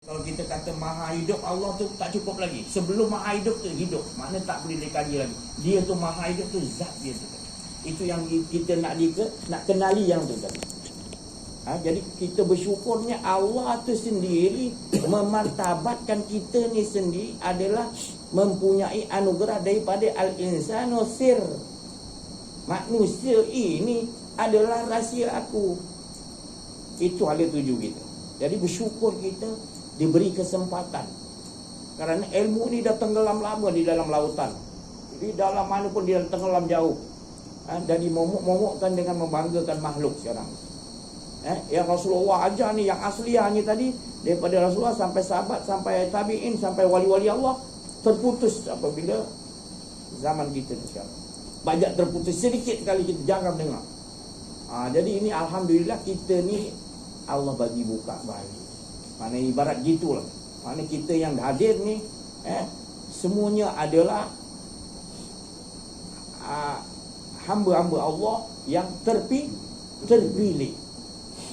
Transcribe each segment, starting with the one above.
Kalau kita kata maha hidup, Allah tu tak cukup lagi. Sebelum maha hidup tu hidup, makna tak boleh dikaji lagi. Dia tu maha hidup tu zat dia tu. Itu yang kita nak kenali yang tu tadi. Jadi kita bersyukurnya Allah tu sendiri memartabatkan kita ni sendiri adalah mempunyai anugerah daripada al-insanu sir. Manusia ini adalah rahsia aku. Itu hala tuju kita. Jadi bersyukur kita diberi kesempatan. Kerana ilmu ni dah tenggelam lama di dalam lautan. Di dalam mana pun dia tenggelam jauh. Jadi momok-momokkan dengan membanggakan makhluk sekarang. Yang Rasulullah ajar ni, yang asliahnya tadi, daripada Rasulullah sampai sahabat, sampai tabi'in, sampai wali-wali Allah, terputus apabila zaman kita ni sekarang. Banyak terputus, sedikit kali kita jarang dengar. Jadi ini Alhamdulillah kita ni Allah bagi buka bagi. Mana ibarat gitulah. Mana kita yang hadir ni semuanya adalah hamba-hamba Allah yang terpilih.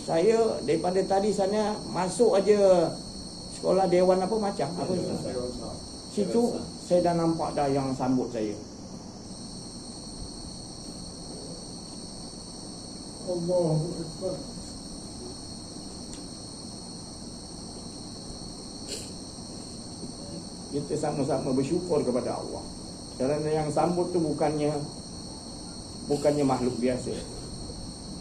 Saya daripada tadi sana masuk aja sekolah dewan apa macam apa situ saya dah nampak dah yang sambut saya. Allahu Akbar. Kita sama-sama bersyukur kepada Allah. Kerana yang sambut tu bukannya makhluk biasa.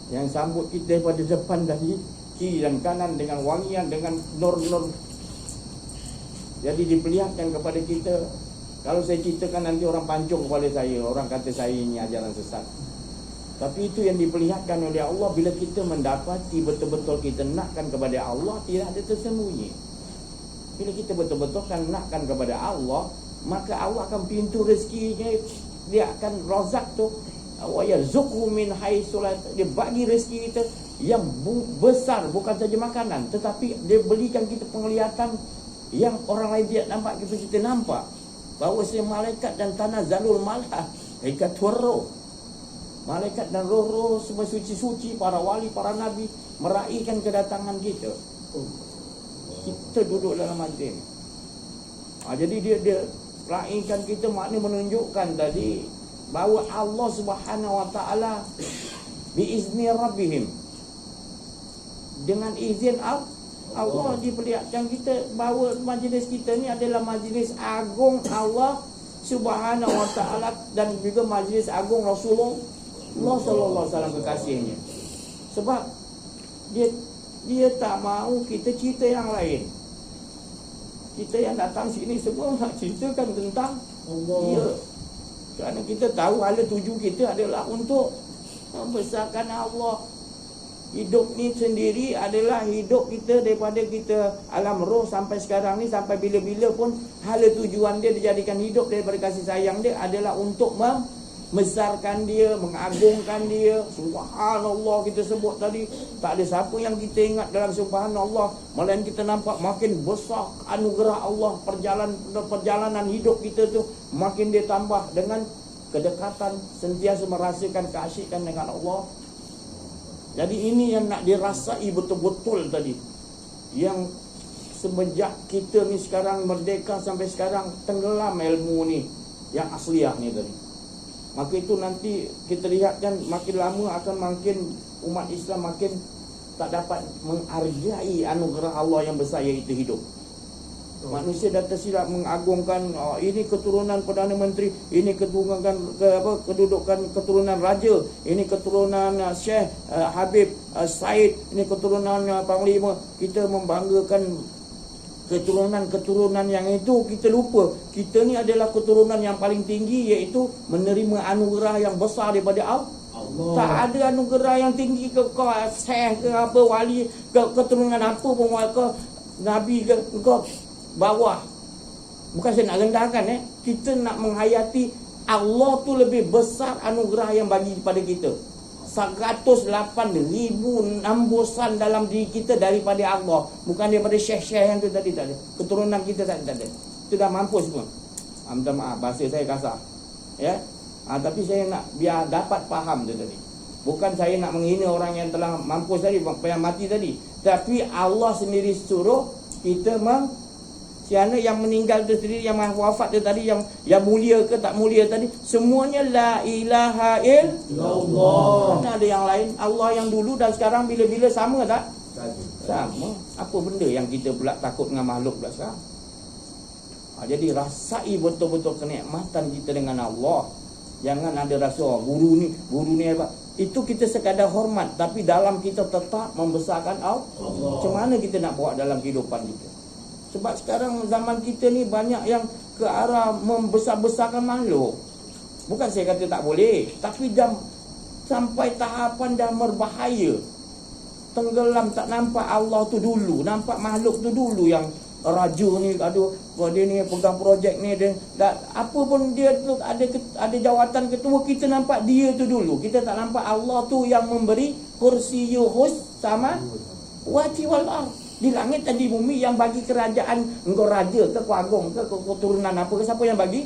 Yang sambut kita daripada depan tadi, kiri dan kanan dengan wangian, dengan nur-nur. Jadi diperlihatkan kepada kita. Kalau saya ceritakan nanti orang pancung kepada saya, orang kata saya ini ajaran sesat. Tapi itu yang diperlihatkan oleh Allah. Bila kita mendapati betul-betul kita nakkan kepada Allah, tidak ada tersembunyi. Bila kita betul-betul kan nakkan kepada Allah, maka Allah akan pintu rezekinya, dia akan rozak tu. Wa yarzuqhu min haitsu la, dia bagi rezeki kita yang besar, bukan saja makanan, tetapi dia berikan kita penglihatan yang orang lain tidak nampak, kita nampak. Bahawa si malaikat dan tanah zalul malah ikat roh. Malaikat dan roh-roh semua suci-suci, para wali, para nabi meraihkan kedatangan kita. Kita duduk dalam majlis. Jadi dia raihkan kita, maknanya menunjukkan tadi bahawa Allah Subhanahu wa taala biizni rabbihim, dengan izin Allah diperlihatkan kita bahawa majlis kita ni adalah majlis agung Allah Subhanahu wa taala dan juga majlis agung Rasulullah sallallahu alaihi wasallam kekasihnya. Sebab dia tak mahu kita cerita yang lain. Kita yang datang sini semua nak ceritakan tentang dia. Kerana kita tahu hala tuju kita adalah untuk membesarkan Allah. Hidup ni sendiri adalah hidup kita daripada kita alam roh sampai sekarang ni, sampai bila-bila pun hala tujuan dia dijadikan hidup daripada kasih sayang dia adalah untuk membesarkan dia, mengagungkan dia. Subhanallah kita sebut tadi, tak ada siapa yang kita ingat dalam subhanallah, melainkan kita nampak makin besar anugerah Allah. Perjalanan hidup kita tu makin dia tambah dengan kedekatan, sentiasa merasakan keasyikan dengan Allah. Jadi ini yang nak dirasai betul-betul tadi, yang semenjak kita ni sekarang merdeka sampai sekarang tenggelam ilmu ni yang asliah ni tadi. Maka itu nanti kita lihatkan makin lama akan makin umat Islam makin tak dapat menghargai anugerah Allah yang besar, iaitu hidup. Manusia dah tersilap mengagungkan ini keturunan Perdana Menteri, ini kedudukan keturunan raja, ini keturunan Syekh Habib Said, ini keturunan Panglima. Kita membanggakan keturunan-keturunan yang itu, kita lupa kita ni adalah keturunan yang paling tinggi, iaitu menerima anugerah yang besar daripada Allah. Tak ada anugerah yang tinggi ke kau syekh ke apa, wali ke keturunan apa pun, ke nabi ke kau bawah. Bukan saya nak rendahkan, kita nak menghayati Allah tu lebih besar anugerah yang bagi kepada kita. 108,000 nambusan dalam diri kita daripada Allah, bukan daripada syekh-syekh yang tu tadi. Tak ada. Keturunan kita tak ada. Itu dah mampus semua. Minta maaf bahasa saya kasar, ya. Tapi saya nak biar dapat faham tu tadi. Bukan saya nak menghina orang yang telah mampus tadi, yang mati tadi, tapi Allah sendiri suruh Kita siapa yang meninggal tu sendiri, yang wafat tu tadi, yang mulia ke tak mulia tadi, semuanya la ilaha illallah. Mana ada yang lain? Allah yang dulu dan sekarang bila-bila sama tak? Sama. Apa benda yang kita pula takut dengan makhluk pula sekarang? Jadi rasai betul-betul kenikmatan kita dengan Allah. Jangan ada rasa guru ni hebat. Itu kita sekadar hormat, tapi dalam kita tetap membesarkan Allah. Macam mana kita nak bawa dalam kehidupan kita? Sebab sekarang zaman kita ni banyak yang ke arah membesar-besarkan makhluk. Bukan saya kata tak boleh, tapi dah sampai tahapan dah berbahaya. Tenggelam, tak nampak Allah tu dulu, nampak makhluk tu dulu yang raja ni, aduh, dia ni pegang projek ni, dia apa pun dia tu ada jawatan ketua, kita nampak dia tu dulu. Kita tak nampak Allah tu yang memberi kursi yuhus sama wati wal ard. Di langit dan di bumi yang bagi kerajaan, engkau raja ke, kau agung ke, kau turunan apa ke, siapa yang bagi?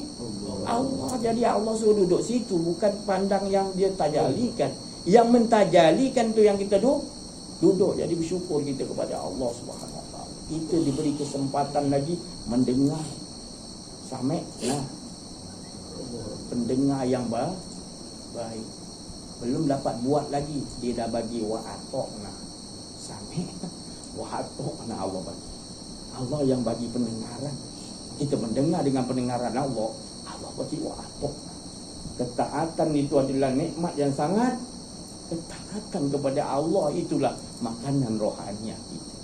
Allah. Jadi Allah suruh duduk situ, bukan pandang yang dia tajalikan. Yang mentajalikan tu yang kita duduk. Jadi bersyukur kita kepada Allah Subhanahu Wa Taala. Kita diberi kesempatan lagi mendengar. Sampai pendengar yang baik. Belum dapat buat lagi, dia dah bagi wa'atokna. Sampai wa'atokna Allah bagi. Allah yang bagi pendengaran. Kita mendengar dengan pendengaran Allah bagi wa'atokna. Ketaatan itu adalah nikmat yang sangat. Ketaatan kepada Allah itulah makanan rohaniah kita.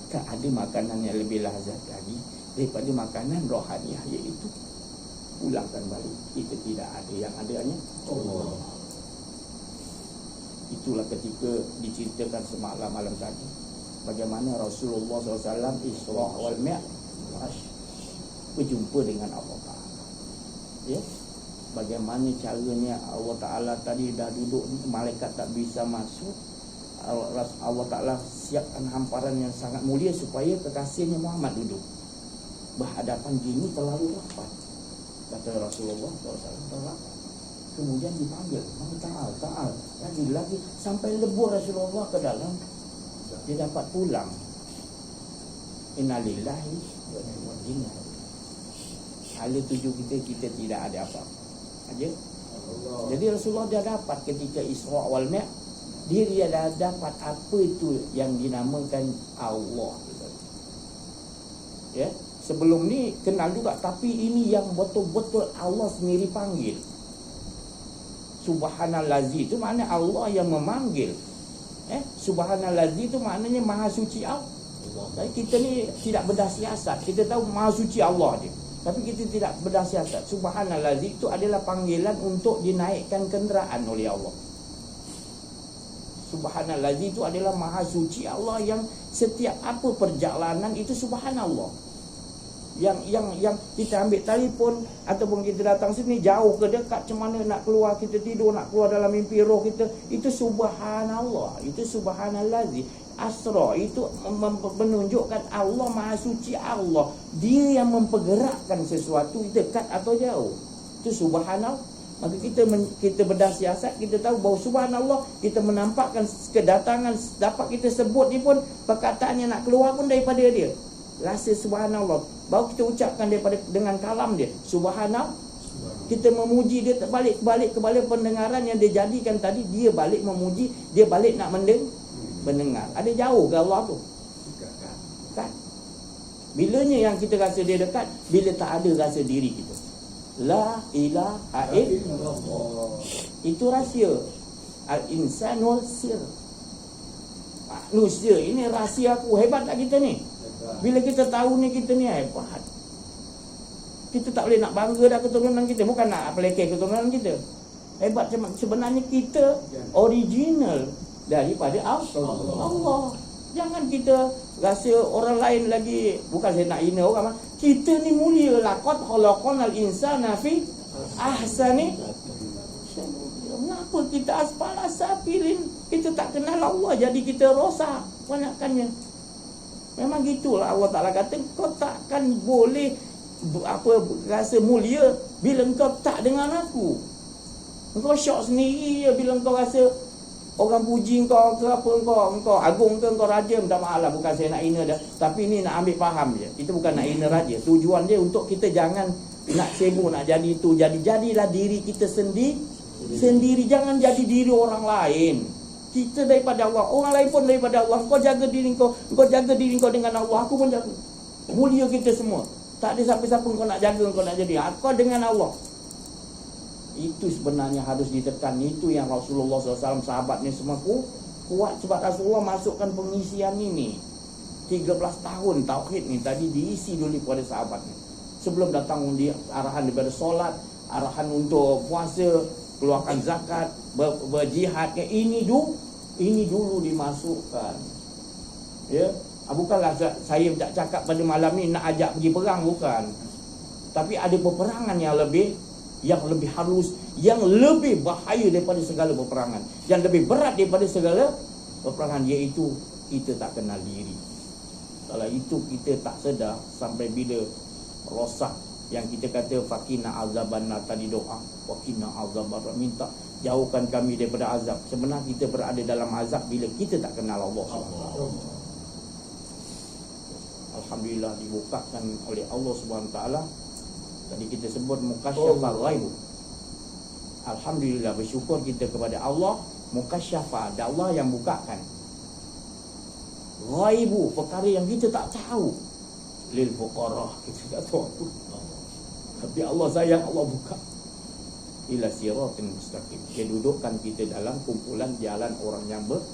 Tak ada makanan yang lebih lazat lagi daripada makanan rohaniah, iaitu pulangkan balik. Kita tidak ada yang adanya Allah. Itulah ketika diceritakan semalam malam tadi, bagaimana Rasulullah SAW Isra wal Mi'raj, berjumpa dengan Allah Ta'ala. Ya, bagaimana caranya Allah Ta'ala tadi dah duduk, malaikat tak bisa masuk. Allah Ta'ala siapkan hamparan yang sangat mulia supaya kekasihnya Muhammad duduk. Berhadapan gini terlalu rapat, kata Rasulullah SAW, terlalu. Kemudian dipanggil, ta'al, lagi sampai lebur Rasulullah ke dalam. Dia dapat pulang. Innalillahi wa inna ilaihi raji'un. Hala tuju kita tidak ada apa-apa aja. Jadi Rasulullah dia dapat ketika Isra wal Mi'raj, dia dah dapat apa itu yang dinamakan Allah. Ya, sebelum ni kenal juga, tapi ini yang betul-betul Allah sendiri panggil. Subhanallazi itu makna Allah yang memanggil. Subhanallazi itu maknanya maha suci Allah. Jadi kita ni tidak berdasiasat. Kita tahu maha suci Allah dia, tapi kita tidak berdasiasat. Subhanallazi itu adalah panggilan untuk dinaikkan kenderaan oleh Allah. Subhanallazi itu adalah maha suci Allah yang setiap apa perjalanan itu subhanallah. Yang kita ambil telefon ataupun kita datang sini jauh ke dekat, macam mana nak keluar, kita tidur nak keluar dalam mimpi roh kita, itu subhanallah, itu subhanallazi. Asra itu menunjukkan Allah maha suci Allah. Dia yang mempergerakkan sesuatu dekat atau jauh. Itu subhanallah. Maka kita berdasiasat, kita tahu bahawa subhanallah, kita menampakkan kedatangan, dapat kita sebut ni pun perkataan yang nak keluar pun daripada dia. Rasa subhanallah, baru kita ucapkan daripada dengan kalam dia subhanallah. Kita memuji dia balik kepada pendengaran yang dia jadikan tadi. Dia balik memuji, dia balik nak mendengar. Ada jauh ke Allah tu? Dekat. Bilanya yang kita rasa dia dekat? Bila tak ada rasa diri kita. La ilaha illallah. Itu rahsia. Al-insanul sir. Manusia ini rahsia aku. Hebat tak kita ni? Bila kita tahu ni, kita ni hebat. Kita tak boleh nak bangga dah keturunan kita. Bukan nak pelekeh keturunan kita. Hebat sebenarnya kita original daripada Allah. Jangan kita rasa orang lain lagi. Bukan saya nak hina orang. Kita ni mulia. Laqad khalaqnal insana fi ahsani. Kenapa kita asfala safilin? Kita tak kenal Allah, jadi kita rosak banyakkannya. Memang gitulah Allah Ta'ala kata, kau takkan boleh rasa mulia bila engkau tak dengan aku. Engkau syok sendiri je bila engkau rasa Orang puji kau ke apa kau agung ke kau raja, minta maaf lah, bukan saya nak hina dah. Tapi ni nak ambil faham je. Itu bukan nak hina raja. Tujuan dia untuk kita jangan nak sibuk nak jadi itu. Jadilah diri kita sendiri. Jangan jadi diri orang lain. Kita daripada Allah. Orang lain pun daripada Allah. Kau jaga diri kau. Kau jaga diri kau dengan Allah. Aku pun jaga. Mulia kita semua. Tak ada siapa-siapa kau nak jaga, kau nak jadi. Kau dengan Allah. Itu sebenarnya harus ditekan. Itu yang Rasulullah SAW, sahabat ni semua kuat. Sebab Rasulullah masukkan pengisian ini 13 tahun tauhid ni tadi diisi dulu kepada sahabat ni. Sebelum datang dia arahan daripada solat, arahan untuk puasa, keluarkan zakat, berjihad. Ini dulu dimasukkan. Ya, bukanlah saya tak cakap pada malam ni nak ajak pergi perang, bukan. Tapi ada peperangan yang lebih halus, yang lebih bahaya daripada segala peperangan, yang lebih berat daripada segala peperangan, iaitu kita tak kenal diri. Kalau itu kita tak sedar, sampai bila rosak yang kita kata fakina azabanna tadi doa, fakina azabanna, minta jauhkan kami daripada azab. Sebenarnya kita berada dalam azab bila kita tak kenal Allah SWT. Alhamdulillah dibukakan oleh Allah SWT. Tadi kita sebut mukasyafah ghaib. Alhamdulillah, bersyukur kita kepada Allah. Mukasyafah, ada Allah yang bukakan. Ghaibu, perkara yang kita tak tahu. Lil fuqara, kita tak tahu apa. Tapi Allah sayang, Allah buka. Ila siratin mustaqim. Dia dudukkan kita dalam kumpulan jalan orang yang benar.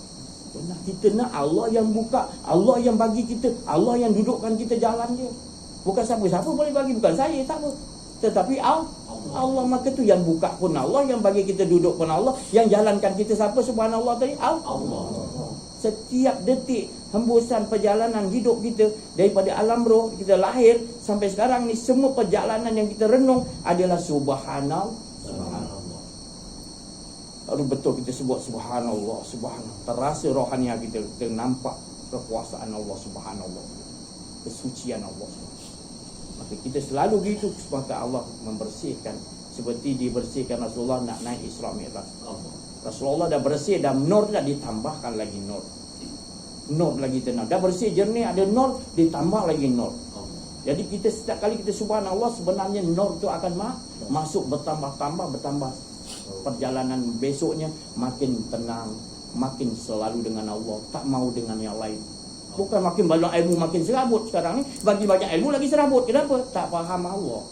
Kita nak Allah yang buka, Allah yang bagi kita, Allah yang dudukkan kita jalan dia. Bukan siapa-siapa boleh bagi, bukan saya, tak apa. Tetapi Allah, maka tu yang buka pun Allah, yang bagi kita duduk pun Allah, yang jalankan kita siapa? Subhanallah tadi, Allah. Setiap detik hembusan perjalanan hidup kita daripada alam roh kita lahir sampai sekarang ni, semua perjalanan yang kita renung adalah subhanallah. Baru betul kita sebut subhanallah, subhanallah. Terasa rohaniah kita nampak kekuasaan Allah, subhanallah, kesucian Allah. Maka kita selalu gitu, maka Allah membersihkan seperti dibersihkan Rasulullah nak naik Isra Mi'raj. Rasulullah dah bersih, dah nur, dah ditambahkan lagi nur lagi tenang, dah bersih jernih, ada nur, ditambah lagi nur. Jadi kita setiap kali kita subhanallah, sebenarnya nur tu akan masuk, bertambah. Perjalanan besoknya makin tenang, makin selalu dengan Allah, tak mau dengan yang lain. Bukan makin banyak ilmu makin serabut sekarang ni. Bagi banyak ilmu lagi serabut. Kenapa? Tak faham Allah.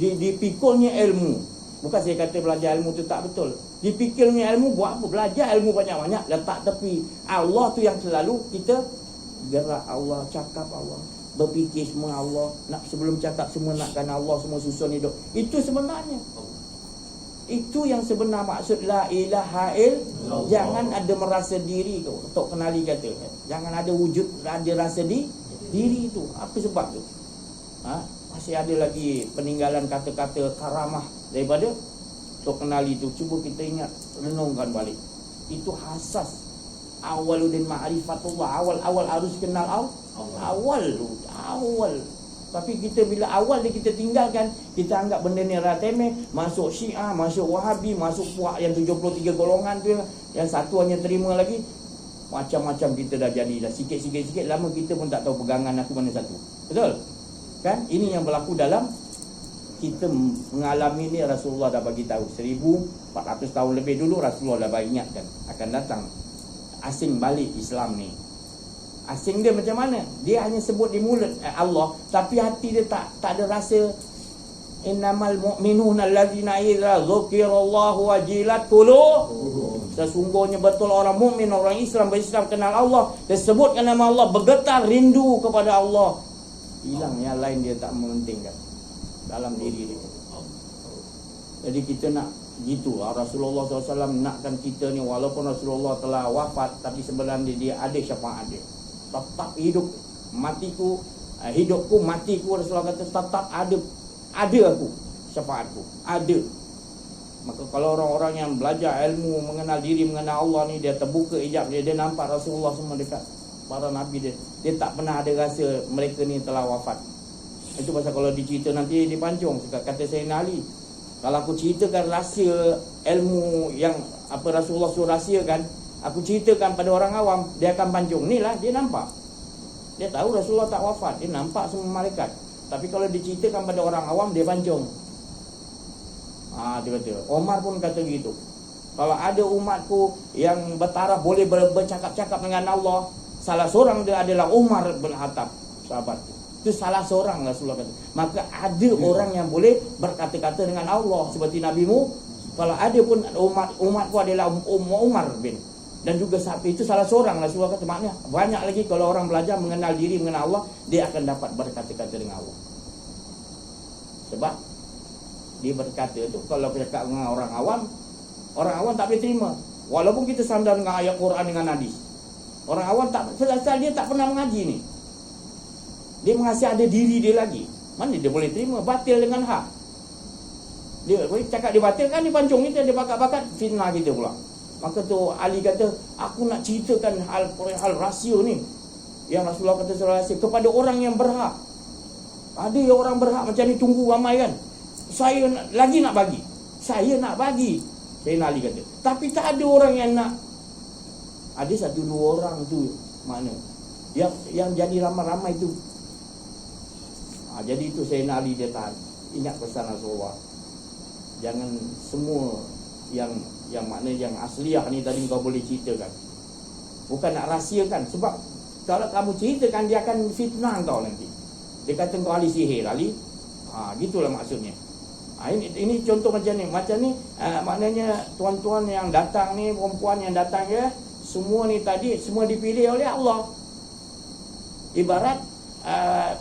Dipikulnya ilmu. Bukan saya kata belajar ilmu tu tak betul. Dipikirnya ilmu, buat apa? Belajar ilmu banyak-banyak, letak tepi. Allah tu yang selalu kita gerak Allah, cakap Allah, berfikir semua Allah. Nak sebelum cakap semua nakkan Allah, semua susun hidup. Itu sebenarnya. Itu yang sebenar maksud la ilaha illallah. Jangan ada merasa diri tu. Tok Kenali kata, jangan ada wujud, ada rasa diri tu. Apa sebab tu? Masih ada lagi peninggalan kata-kata karamah daripada Tok Kenali tu. Cuba kita ingat, renungkan balik. Itu asas awaludin ma'rifatullah. Awal harus kenal awal. Tapi kita bila awal dia kita tinggalkan, kita anggap benda ni ratemeh, masuk Syiah, masuk Wahabi, masuk puak yang 73 golongan tu, yang satu hanya terima lagi. Macam-macam kita dah jadi, dah sikit-sikit, lama kita pun tak tahu pegangan aku mana satu. Betul? Kan? Ini yang berlaku dalam kita mengalami ni. Rasulullah dah bagi tahu 1400 tahun lebih dulu Rasulullah dah bagi ingatkan akan datang asing balik Islam ni. Asing dia macam mana? Dia hanya sebut di mulut Allah, tapi hati dia tak ada rasa. Innamal mu'minuna allazina idza dzukirallahu wajilat qulubuhum. Sesungguhnya betul orang mukmin, orang Islam, berislam kenal Allah, disebutkan nama Allah, bergetar rindu kepada Allah. Hilang yang lain dia tak mementingkan dalam diri dia. Jadi kita nak gitu. Rasulullah SAW nakkan kita ni, walaupun Rasulullah telah wafat, tapi sebenarnya dia ada syafaat dia. Tetap hidup, matiku, hidupku, matiku, Rasulullah kata tetap ada aku, syafaatku ada. Maka kalau orang-orang yang belajar ilmu, mengenal diri, mengenal Allah ni, dia terbuka hijab dia nampak Rasulullah semua dekat para nabi dia tak pernah ada rasa mereka ni telah wafat. Itu pasal kalau dicerita nanti dipancung, kata Sayyidina Ali, Kalau aku ceritakan rahsia ilmu yang apa Rasulullah suruh rahsiakan, aku ceritakan pada orang awam, dia akan pancung. Ni lah, dia nampak. Dia tahu Rasulullah tak wafat, dia nampak semua malaikat. Tapi kalau diceritakan pada orang awam, dia pancung. Dia kata, Omar pun kata gitu. Kalau ada umatku yang bertaraf boleh bercakap-cakap dengan Allah, salah seorang dia adalah Umar bin Khattab, sahabat. Itu salah seorang Rasulullah kata. Maka ada orang yang boleh berkata-kata dengan Allah seperti Nabi-Mu. Kalau ada pun umatku adalah Umar bin, dan juga sahabat itu salah seorang Rasulullah kata. Maknanya banyak lagi kalau orang belajar mengenal diri, mengenal Allah, dia akan dapat berkata-kata dengan Allah. Sebab dia berkata tu kalau bercakap dengan orang awam tak boleh terima. Walaupun kita sandar dengan ayat Quran dengan hadis. Orang awam tak, asal dia tak pernah mengaji ni. Dia masih ada diri dia lagi. Mana dia boleh terima? Batil dengan hak. Dia boleh cakap dia batil kan, dia pancung kita, dia bakat-bakat fitnah kita pula. Maka tu Ali kata, aku nak ceritakan hal rahsia ni yang Rasulullah kata rahsia kepada orang yang berhak. Ada yang orang berhak macam ni tunggu ramai kan. Saya lagi nak bagi. Saya nak bagi. Sayyidina Ali kata. Tapi tak ada orang yang nak. Ada 1-2 orang tu mana yang jadi ramai-ramai tu. Jadi itu Sayyidina Ali dia tahan. Ingat pesan Rasulullah. Jangan semua yang makna yang asliah ni tadi kau boleh ceritakan. Bukan nak rahsiakan. Sebab kalau kamu ceritakan, dia akan fitnah kau nanti. Dia kata kau ahli sihir, Ali. Gitulah maksudnya. Ini contoh macam ni. Macam ni maknanya tuan-tuan yang datang ni, perempuan yang datang ya, semua ni tadi semua dipilih oleh Allah. Ibarat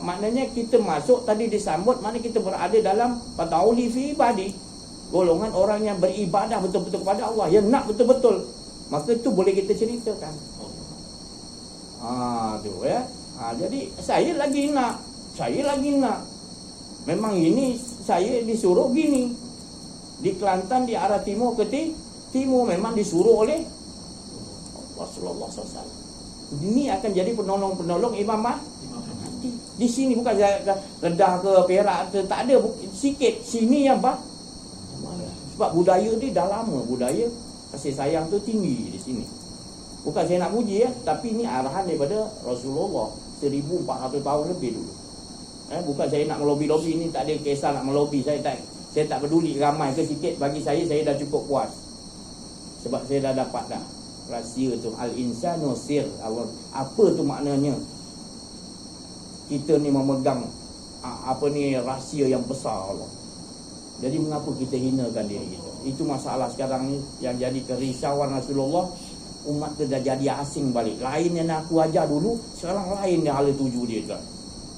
maknanya kita masuk tadi disambut, maknanya kita berada dalam fatauli fi ibadi, golongan orang yang beribadah betul-betul kepada Allah, yang nak betul-betul. Maka itu boleh kita ceritakan. Tu ya. Jadi saya lagi nak. Memang ini saya disuruh gini. Di Kelantan di arah timur ke timur memang disuruh oleh Rasulullah SAW. Ini akan jadi penolong-penolong Imam Mahdi. Di sini bukan Kedah ke Perak, tak ada, sikit sini yang sebab budaya ni dah lama, budaya kasih sayang tu tinggi di sini. Bukan saya nak puji ya, tapi ini arahan daripada Rasulullah 1400 tahun lebih dulu. Bukan saya nak melobi-lobi, ini tak ada kisah nak melobi. Saya tak peduli ramai ke sikit, bagi saya dah cukup puas. Sebab saya dah dapat dah rahsia tu, al-insanu sir Allah. Apa tu maknanya? Kita ni memegang rahsia yang besar Allah. Jadi mengapa kita hinakan diri kita? Itu masalah sekarang ni yang jadi kerisauan Rasulullah. Umat tu dah jadi asing balik. Lain yang aku ajar dulu, sekarang lain yang hala tuju dia kan.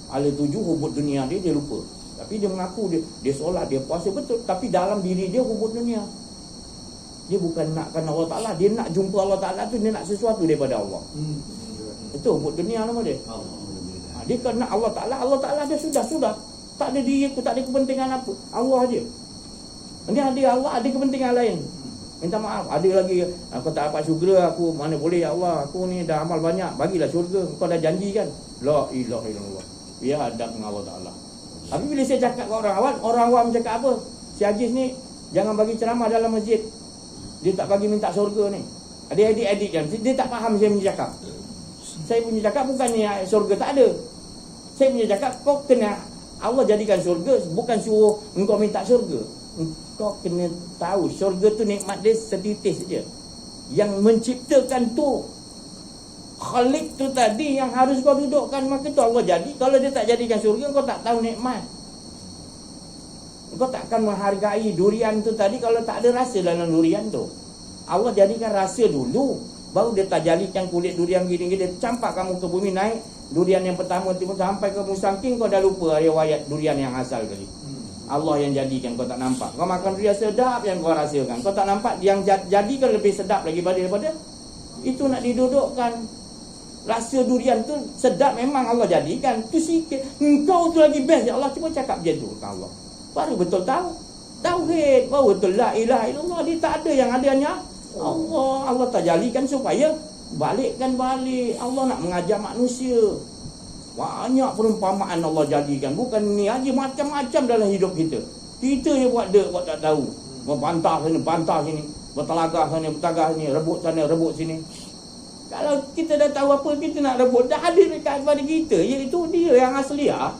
Hala tuju hubud dunia dia lupa. Tapi dia mengaku dia solat, dia puasa betul, tapi dalam diri dia hubud dunia. Dia bukan nakkan Allah Ta'ala, dia nak jumpa Allah Ta'ala tu, dia nak sesuatu daripada Allah. Itu hubud dunia nama dia. Dia kan nak Allah Ta'ala dia sudah. Tak ada diri aku, tak ada kepentingan apa. Allah je. Dia ada Allah, ada kepentingan lain. Minta maaf, ada lagi aku tak dapat syurga, aku mana boleh ya Allah, aku ni dah amal banyak, bagilah syurga, kau dah janji kan. La ilaha illallah. Biar hadap dengan Allah Ta'ala. Tapi bila saya cakap ke orang awam cakap apa? Si Hajiz ni jangan bagi ceramah dalam masjid. Dia tak bagi minta syurga ni. Dia edit kan. Dia tak faham saya punya cakap. Saya punya cakap bukannya syurga tak ada. Saya punya cakap kau kena Allah jadikan syurga, bukan suruh engkau minta syurga. Engkau kena tahu syurga tu nikmat dia setitis saja. Yang menciptakan tu Khalik tu tadi yang harus kau dudukkan. Maka tu Allah jadi. Kalau dia tak jadikan syurga, kau tak tahu nikmat. Kau tak akan menghargai durian tu tadi kalau tak ada rasa dalam durian tu. Allah jadikan rasa dulu, baru dia tak jadikan kulit durian gini-gini. Dia campak kamu ke bumi, naik durian yang pertama tiba sampai ke musangking, kau dah lupa riwayat durian yang asal tadi. Allah yang jadikan, kau tak nampak. Kau makan durian sedap yang kau rasakan, kau tak nampak yang jadikan lebih sedap lagi daripada itu nak didudukkan. Rasa durian tu sedap memang Allah jadikan. Tu sikit. Engkau tu lagi best ya Allah. Cuba cakap macam tu Allah. Baru betul tahu. Tauhid. Baru betul la ilaha illallah. Dia tak ada yang adanya Allah. Allah tak jadikan supaya balikkan balik. Allah nak mengajar manusia. Banyak perumpamaan Allah jadikan. Bukan ni aja, macam-macam dalam hidup kita. Kita je buat tak tahu. Membantah sini, bertelagah sini, rebut sana, rebut sini. Kalau kita dah tahu apa kita nak rebut, dah ada dekat pada kita, iaitu dia yang asli ah.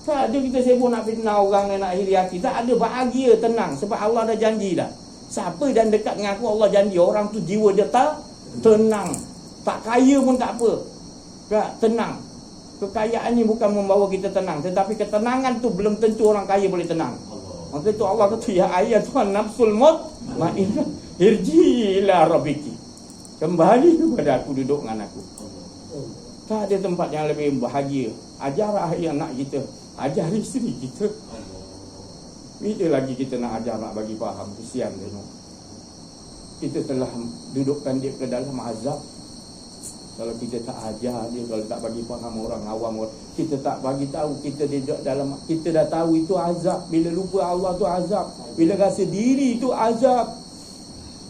Tak ada kita sibuk nak fitnah orang, nak iri hati. Tak ada, bahagia, tenang. Sebab Allah dah janji dah. Siapa dan dekat dengan aku, Allah janji orang tu jiwa dia tenang. Tak kaya pun tak apa. Tak, tenang. Kekayaan ni bukan membawa kita tenang, tetapi ketenangan tu belum tentu orang kaya boleh tenang. Maka itu Allah kata, ya ayat Tuhan nafsul mutmainnah irji ila rabbiki. Kembali kepada aku, duduk dengan aku. Tak ada tempat yang lebih bahagia. Ajarlah yang nak kita, ajar isteri kita. Bila lagi kita nak ajar, nak bagi faham, kesian dia. Kita telah dudukkan dia ke dalam azab. Kalau kita tak ajar dia, kalau tak bagi faham orang awam, kita tak bagi tahu, kita dah tahu itu azab. Bila lupa Allah tu azab, bila rasa diri itu azab.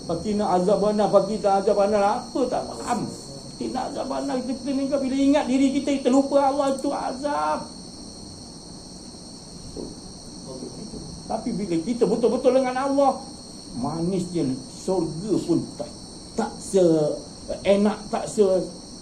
Pakina azab mana, pakita azab mana, apa tak faham. Kita azab mana, kita meninggal. Bila ingat diri kita lupa Allah itu azab. Tapi bila kita betul-betul dengan Allah, manisnya surga pun tak seenak, tak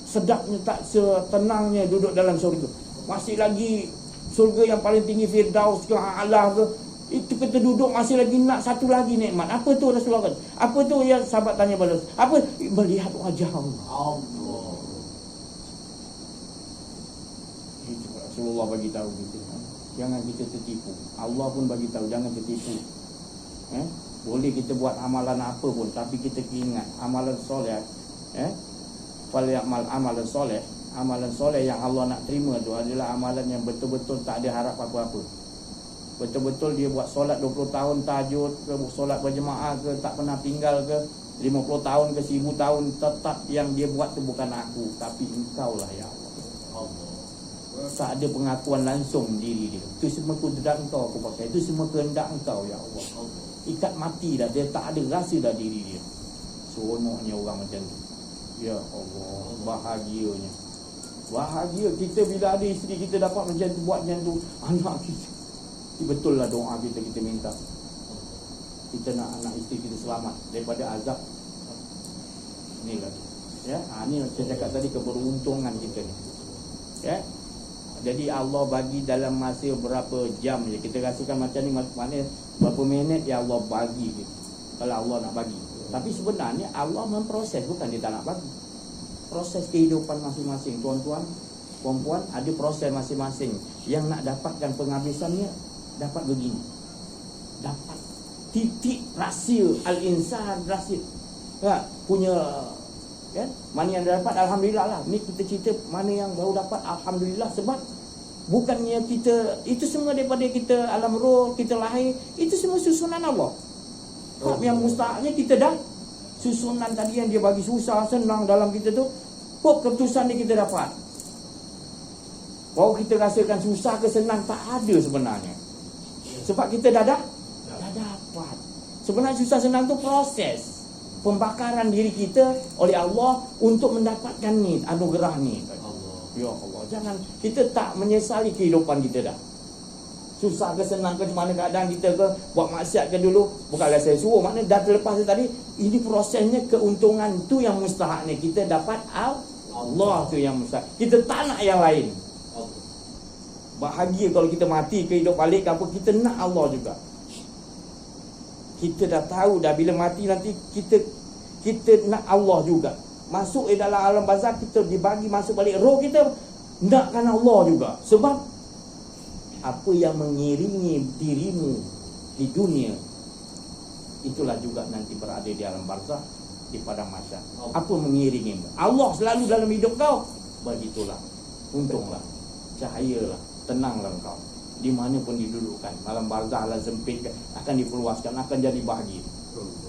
sedapnya, tak setenangnya duduk dalam surga. Masih lagi surga yang paling tinggi, Firdaus ke A'la ke, itu kita duduk masih lagi nak satu lagi nikmat. Apa tu Rasulullah kata? Apa tu ya sahabat tanya pada? Apa? Melihat wajah Allah. Itu Rasulullah bagi tahu kita. Jangan kita tertipu. Allah pun bagi tahu jangan tertipu. Boleh kita buat amalan apa pun, tapi kita ingat amalan soleh. Fal ya'mal amalan soleh. Amalan soleh yang Allah nak terima tu adalah amalan yang betul-betul tak ada harap apa-apa. Betul-betul dia buat solat 20 tahun tahajud ke, solat berjemaah ke, tak pernah tinggal ke, 50 tahun ke 1000 tahun, tetap yang dia buat tu bukan aku, tapi engkau lah ya Allah. Tak ada pengakuan langsung diri dia. Itu semua kudrat engkau aku pakai, itu semua kehendak engkau ya Allah. Ikat mati dah, dia tak ada rasa dah diri dia. Seronoknya orang macam tu. Ya Allah, bahagianya. Bahagia kita bila ada isteri kita dapat macam tu, buat macam tu. Anak kita, betul lah doa kita minta. Kita nak anak isteri kita selamat daripada azab. Inilah ya, ini saya cakap tadi, keberuntungan kita ni. Ya. Jadi Allah bagi dalam masa berapa jam je. Kita rasakan macam ni, maknanya berapa minit ya Allah bagi gitu. Kalau Allah nak bagi. Tapi sebenarnya Allah memproses, bukan dia tak nak bagi. Proses kehidupan masing-masing. Tuan-tuan, puan-puan, ada proses masing-masing. Yang nak dapatkan penghabisannya, dapat begini. Dapat titik rahsia al-insan rahsia. Punya kan? Mana yang dapat, alhamdulillah lah. Ni kita cerita mana yang baru dapat, alhamdulillah. Sebab bukannya kita, itu semua daripada kita alam roh, kita lahir, itu semua susunan Allah. Yang mustahaknya kita dah susunan tadi yang dia bagi susah, senang dalam kita tu, keputusan ni kita dapat. Baru kita rasakan susah ke senang, tak ada sebenarnya. Sebab kita dah dapat. Sebenarnya susah senang tu proses pembakaran diri kita oleh Allah untuk mendapatkan ni, anugerah ni. Ya Allah, jangan kita tak menyesali kehidupan kita dah. Susah ke senang ke, mana keadaan kita ke, buat maksiat ke dulu, bukanlah saya suruh, maknanya dah terlepas tadi. Ini prosesnya, keuntungan tu yang mustahak ni. Kita dapat Allah tu yang mustahak. Kita tak nak yang lain. Bahagia kalau kita mati ke hidup balik apa, kita nak Allah juga. Kita dah tahu dah bila mati nanti kita nak Allah juga. Masuk dalam alam barzakh, kita dibagi masuk balik roh kita, nakkan Allah juga. Sebab apa yang mengiringi dirimu di dunia, itulah juga nanti berada di alam barzakh, di padang mahsyar. Apa mengiringimu? Allah selalu dalam hidup kau. Begitulah. Untunglah. Cahayalah. Tenanglah kau. Di mana pun didudukkan, alam barzakh lah sempit, akan diperluaskan, akan jadi bahagia.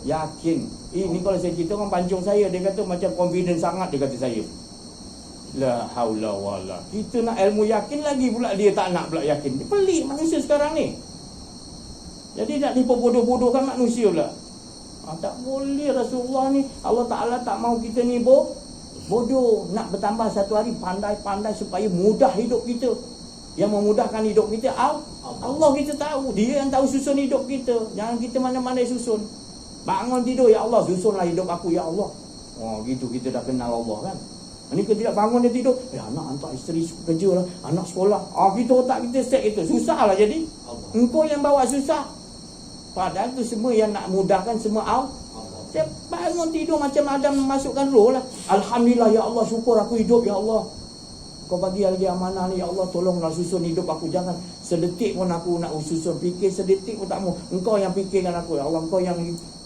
Yakin. Ini kalau saya cerita, orang pancung saya, dia kata macam confident sangat, dia kata saya. La haula wala. Kita nak ilmu yakin lagi pula, dia tak nak pula yakin. Dia pelik manusia sekarang ni. Jadi nak diperbodoh-bodohkan manusia pula. Tak boleh. Rasulullah ni, Allah Ta'ala tak mau kita ni bodoh. Nak bertambah satu hari, pandai-pandai supaya mudah hidup kita. Yang memudahkan hidup kita Allah kita tahu. Dia yang tahu susun hidup kita. Jangan kita mana-mana susun. Bangun tidur, ya Allah, susunlah hidup aku, ya Allah. Oh, gitu kita dah kenal Allah kan. Ini kita tidak bangun dia tidur, anak hantar isteri kerja lah, anak sekolah. Kita otak kita set itu. Susah lah jadi. Engkau yang bawa susah. Padahal tu semua yang nak mudahkan semua Allah. Saya bangun tidur macam Adam memasukkan roh lah. Alhamdulillah, ya Allah, syukur aku hidup, ya Allah. Kau bagi lagi amanah ni, ya Allah, tolonglah susun hidup aku. Jangan sedetik pun aku nak susun. Fikir sedetik pun tak mau. Engkau yang fikirkan aku, ya Allah. Engkau yang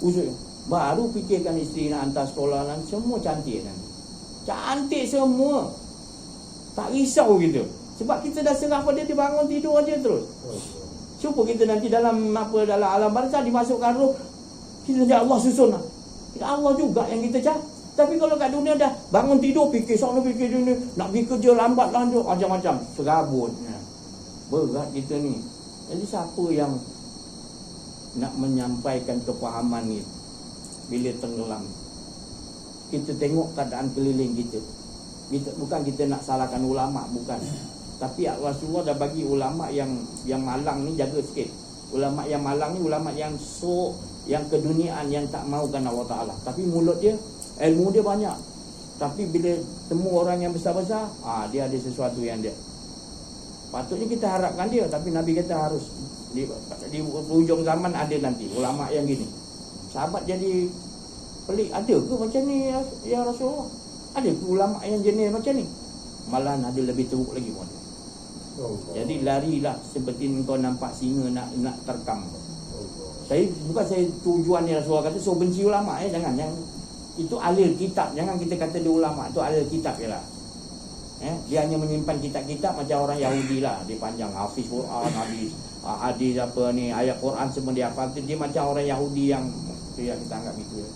usul. Baru fikirkan isteri nak hantar sekolah dan semua cantik nanti. Cantik semua. Tak risau gitu. Sebab kita dah serah pada dia, bangun tidur aja terus. Cuba kita nanti dalam alam barzah dimasukkan roh. Kita cakap Allah susun lah. Allah juga yang kita cakap. Tapi kalau kat dunia dah bangun tidur, fikir sana, fikir dunia, nak pergi kerja lambat lanjut, macam-macam. Serabut. Berat kita ni. Jadi siapa yang nak menyampaikan kefahaman ni bila tenggelam? Kita tengok keadaan keliling kita. Bukan kita nak salahkan ulama, bukan. Tapi Rasulullah dah bagi ulama yang malang ni jaga sikit. Ulama yang malang ni ulama yang yang keduniaan, yang tak maukan Allah Ta'ala. Tapi mulut dia, ilmu dia banyak. Tapi bila temu orang yang besar-besar, dia ada sesuatu yang dia. Patutnya kita harapkan dia. Tapi Nabi kata harus di hujung zaman ada nanti ulama yang gini. Sahabat jadi pelik, ada ke macam ni ya Rasulullah? Ada ke ulama yang jenis macam ni? Malah ada lebih teruk lagi pun. Jadi larilah seperti kau nampak singa nak terkam. Saya tujuan ni Rasulullah kata so benci ulama, jangan. Yang itu ahli kitab, jangan kita kata dia ulama, itu ahli kitab jelah. Dia hanya menyimpan kitab-kitab macam orang Yahudi lah. Dia panjang hafiz Quran, hadis apa ni, ayat Quran semua dia hafal. Dia macam orang Yahudi yang tu yang kita anggap gitu.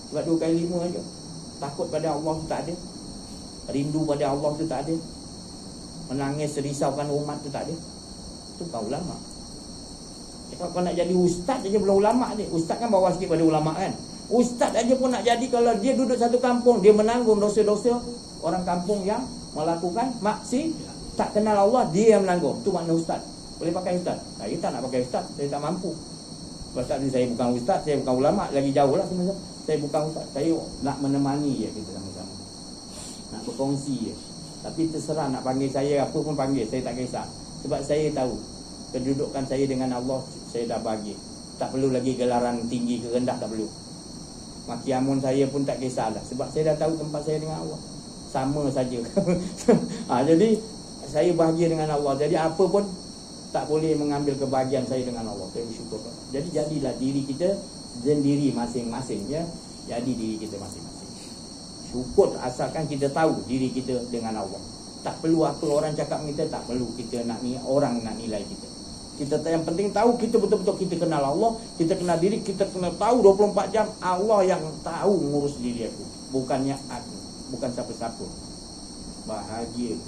Sebab 2 kali 5 aja. Takut pada Allah tu tak ada. Rindu pada Allah tu tak ada. Menangis risaukan umat tu tak ada. Tu kau ulama. Kalau kau nak jadi ustaz aja belum ulama ni. Ustaz kan bawah sikit pada ulama kan. Ustaz aja pun nak jadi, kalau dia duduk satu kampung, dia menanggung dosa-dosa orang kampung yang melakukan maksiat, tak kenal Allah, dia yang menanggung. Tu makna ustaz. Boleh pakai ustaz? Saya tak nak pakai ustaz, saya tak mampu. Sebab tu saya bukan ustaz, saya bukan ulama, lagi jauh lah sebenarnya. Saya bukan ustaz, saya nak menemani je kita sama-sama. Nak berkongsi je. Tapi terserah nak panggil saya apa pun panggil, saya tak kisah. Sebab saya tahu kedudukan saya dengan Allah, saya dah bagi. Tak perlu lagi gelaran tinggi ke rendah, tak perlu. Makiamun saya pun tak kisahlah. Sebab saya dah tahu tempat saya dengan Allah sama saja. Jadi saya bahagia dengan Allah. Jadi apa pun tak boleh mengambil kebahagiaan saya dengan Allah. Saya bersyukur. Jadi jadilah diri kita sendiri masing-masing ya. Jadi diri kita masing-masing. Syukur asalkan kita tahu diri kita dengan Allah. Tak perlu apa orang cakap kita, tak perlu kita nak ni orang nak nilai kita. Kita yang penting tahu kita betul-betul kita kenal Allah, kita kenal diri, kita kena tahu 24 jam Allah yang tahu ngurus diri aku, bukannya aku, bukan siapa-siapa. Bahagia.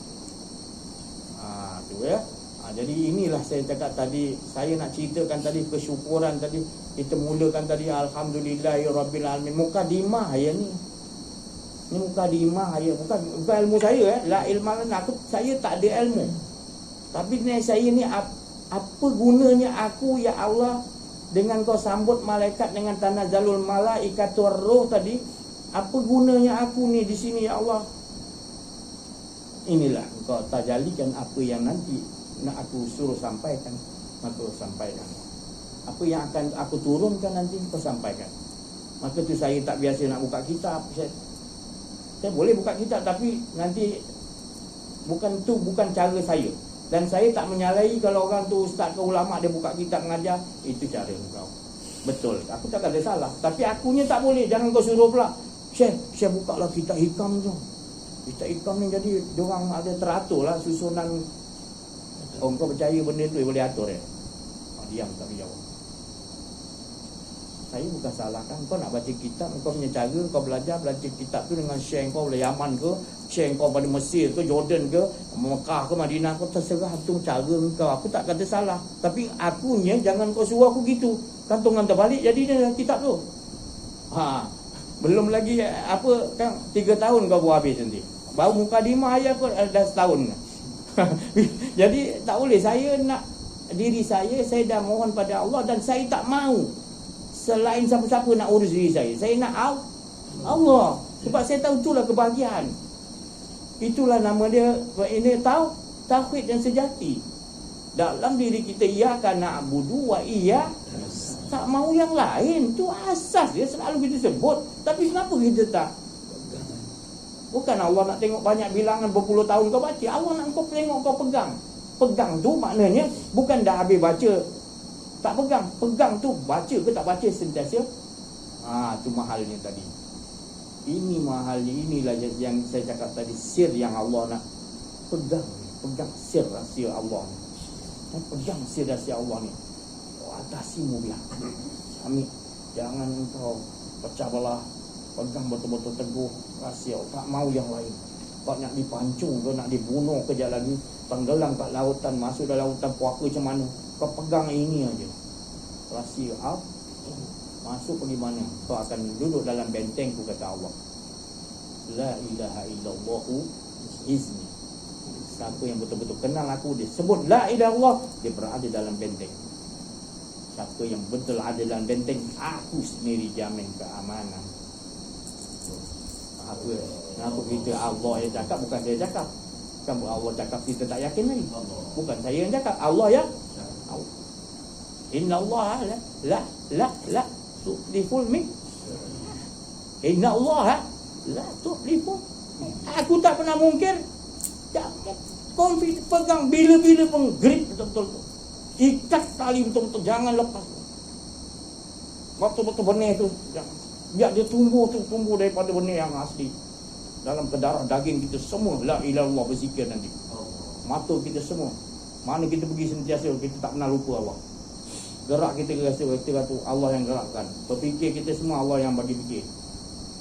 Tu ya. Jadi inilah saya cakap tadi, saya nak ceritakan tadi kesyukuran tadi. Kita mulakan tadi alhamdulillahirabbil alamin. Mukadimah ya ni. Ni mukadimah ya, bukan ilmu saya la ilma lana. Saya tak ada ilmu. Tapi ni saya ni apa gunanya aku ya Allah dengan kau sambut malaikat dengan tanazzalul malaikatur ruh tadi? Apa gunanya aku ni di sini ya Allah? Inilah kau tajalikan apa yang nanti nak aku suruh sampaikan, maka sampaikan. Apa yang akan aku turunkan nanti kau sampaikan. Maka tu saya tak biasa nak buka kitab. Saya boleh buka kitab tapi nanti bukan cara saya. Dan saya tak menyalahi kalau orang tu ustaz ke ulama dia buka kitab mengajar, itu cara kau. Betul, aku tak kata salah. Tapi akunya tak boleh, jangan kau suruh pula. Syekh buka lah kitab hikam tu. Kitab hikam ni jadi diorang ada teratur lah susunan. Oh, kau percaya benda tu boleh atur ya? Diam tak jawab. Saya bukan salahkan. Kau nak baca kitab, kau punya cara, kau belajar kitab tu dengan syekh kau dari Yaman ke, syekh kau pada Mesir ke, Jordan ke, Mekah ke, Madinah, kau terserah tu cara kau. Aku tak kata salah. Tapi akunya jangan kau suruh aku gitu. Kantongan terbalik jadi dia kitab tu. Belum lagi apa kan 3 tahun kau buat habis nanti. Baru mukadimah ayat kau dah setahun. Jadi tak boleh saya nak diri saya dah mohon pada Allah, dan saya tak mau selain siapa-siapa nak urus diri saya. Saya nak Allah. Sebab saya tahu itulah kebahagiaan. Itulah nama dia, ini tahu tauhid yang sejati. Dalam diri kita, iyyaka na'budu wa iyyaka, tak mau yang lain. Itu asas dia, selalu kita sebut. Tapi kenapa kita tak? Bukan Allah nak tengok banyak bilangan berpuluh tahun kau baca. Allah nak kau tengok kau pegang. Pegang tu maknanya bukan dah habis baca tak pegang. Pegang tu baca ke tak baca sentiasa. Tu mahalnya tadi. Ini mahalnya. Inilah yang saya cakap tadi, sir yang Allah nak pegang. Pegang sir rahsia Allah ni. Pegang sir rahsia Allah ni. Atasimu biar. Ambil. Jangan kau pecah belah. Pegang betul-betul teguh rahsia. Tak mau yang lain. Kau nak dipancung ke, nak dibunuh kejap lagi, tenggelam kat lautan, masuk dalam lautan puaka macam mana, kau pegang ini aja. Rahsia masuk pergi mana, kau akan duduk dalam bentengku, kata Allah. La ilaha illallahu izni. Siapa yang betul-betul kenal aku, dia sebut la ilaha illallah, dia berada dalam benteng. Siapa yang betul ada dalam benteng, aku sendiri jamin keamanan. Kenapa kita Allah yang cakap, bukan saya cakap. Bukan Allah cakap kita tak yakin lagi. Bukan saya yang cakap, Allah yang Inna Allah la tu'liful mi. Inna Allah la tu'liful. Aku tak pernah mungkir. Confident, pegang bila-bila pun grip betul-betul. Ikat tali betul-betul, jangan lepas. Betul-betul benih tu, biar dia tumbuh daripada benih yang asli. Dalam ke darah daging kita semua la ilaha illallah berzikir nanti. Mata kita semua, mana kita pergi sentiasa kita tak pernah lupa Allah. Gerak kita rasa Allah yang gerakkan. Berfikir kita semua Allah yang bagi fikir.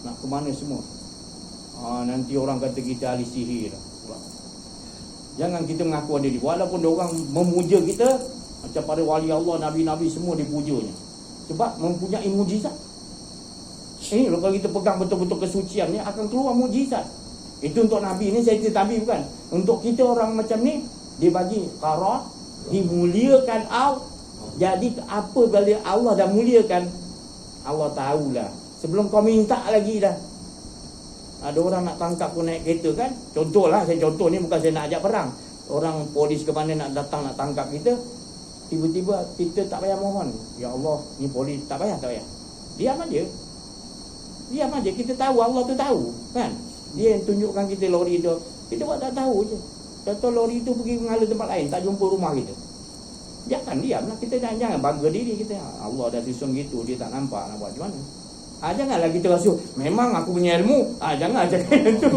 Nak ke mana semua. Nanti orang kata kita ahli sihir dah. Jangan kita mengaku ada diri. Walaupun orang memuja kita, macam para wali Allah, nabi-nabi semua dipujanya. Sebab mempunyai mujizat. Kalau kita pegang betul-betul kesuciannya, akan keluar mujizat. Itu untuk Nabi ni, saya cerita Nabi bukan. Untuk kita orang macam ni, dia bagi qarah, dimuliakan Allah. Jadi apa bila Allah dah muliakan, Allah tahulah. Sebelum kau minta lagi dah. Ada orang nak tangkap pun naik kereta kan. Contohlah, saya contoh ni bukan saya nak ajak perang. Orang polis ke mana nak datang nak tangkap kita, tiba-tiba kita tak payah mohon. Ya Allah, ni polis, tak payah. Diam aja, kita tahu Allah tu tahu kan. Dia yang tunjukkan kita lori tu. Kita buat tak tahu je. Contoh lori tu pergi menghala tempat lain, tak jumpa rumah kita. Diamlah, kita jangan bangga diri kita. Allah dah susun gitu, dia tak nampak, nak buat macam mana. Janganlah kita rasa memang aku punya ilmu. Jangan cakap itu.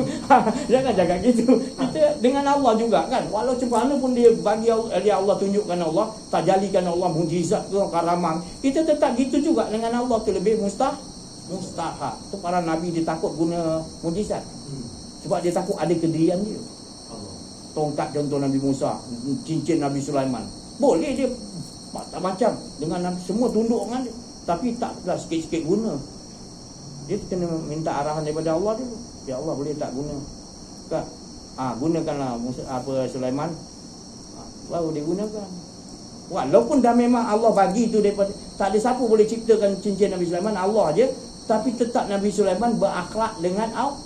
Jangan cakap gitu. Kita dengan Allah juga kan. Walau macam mana pun dia bagi Allah tunjukkan Allah, tajalikan Allah, mujizat ke karamah. Kita tetap gitu juga dengan Allah tu, lebih mustahak. Tu para nabi dia takut guna mujizat. Sebab dia takut ada kedirian dia. Tongkat contoh Nabi Musa, cincin Nabi Sulaiman. Boleh dia macam dengan Nabi semua tunduk dengan dia, tapi taklah sikit-sikit guna. Dia kena minta arahan daripada Allah dulu. Ya Allah, boleh tak guna? Tak. Gunakanlah Musa, Sulaiman. Baru dia gunakan. Walaupun dah memang Allah bagi tu daripada, tak ada siapa boleh ciptakan cincin Nabi Sulaiman, Allah je. Tapi tetap Nabi Sulaiman berakhlak dengan Allah.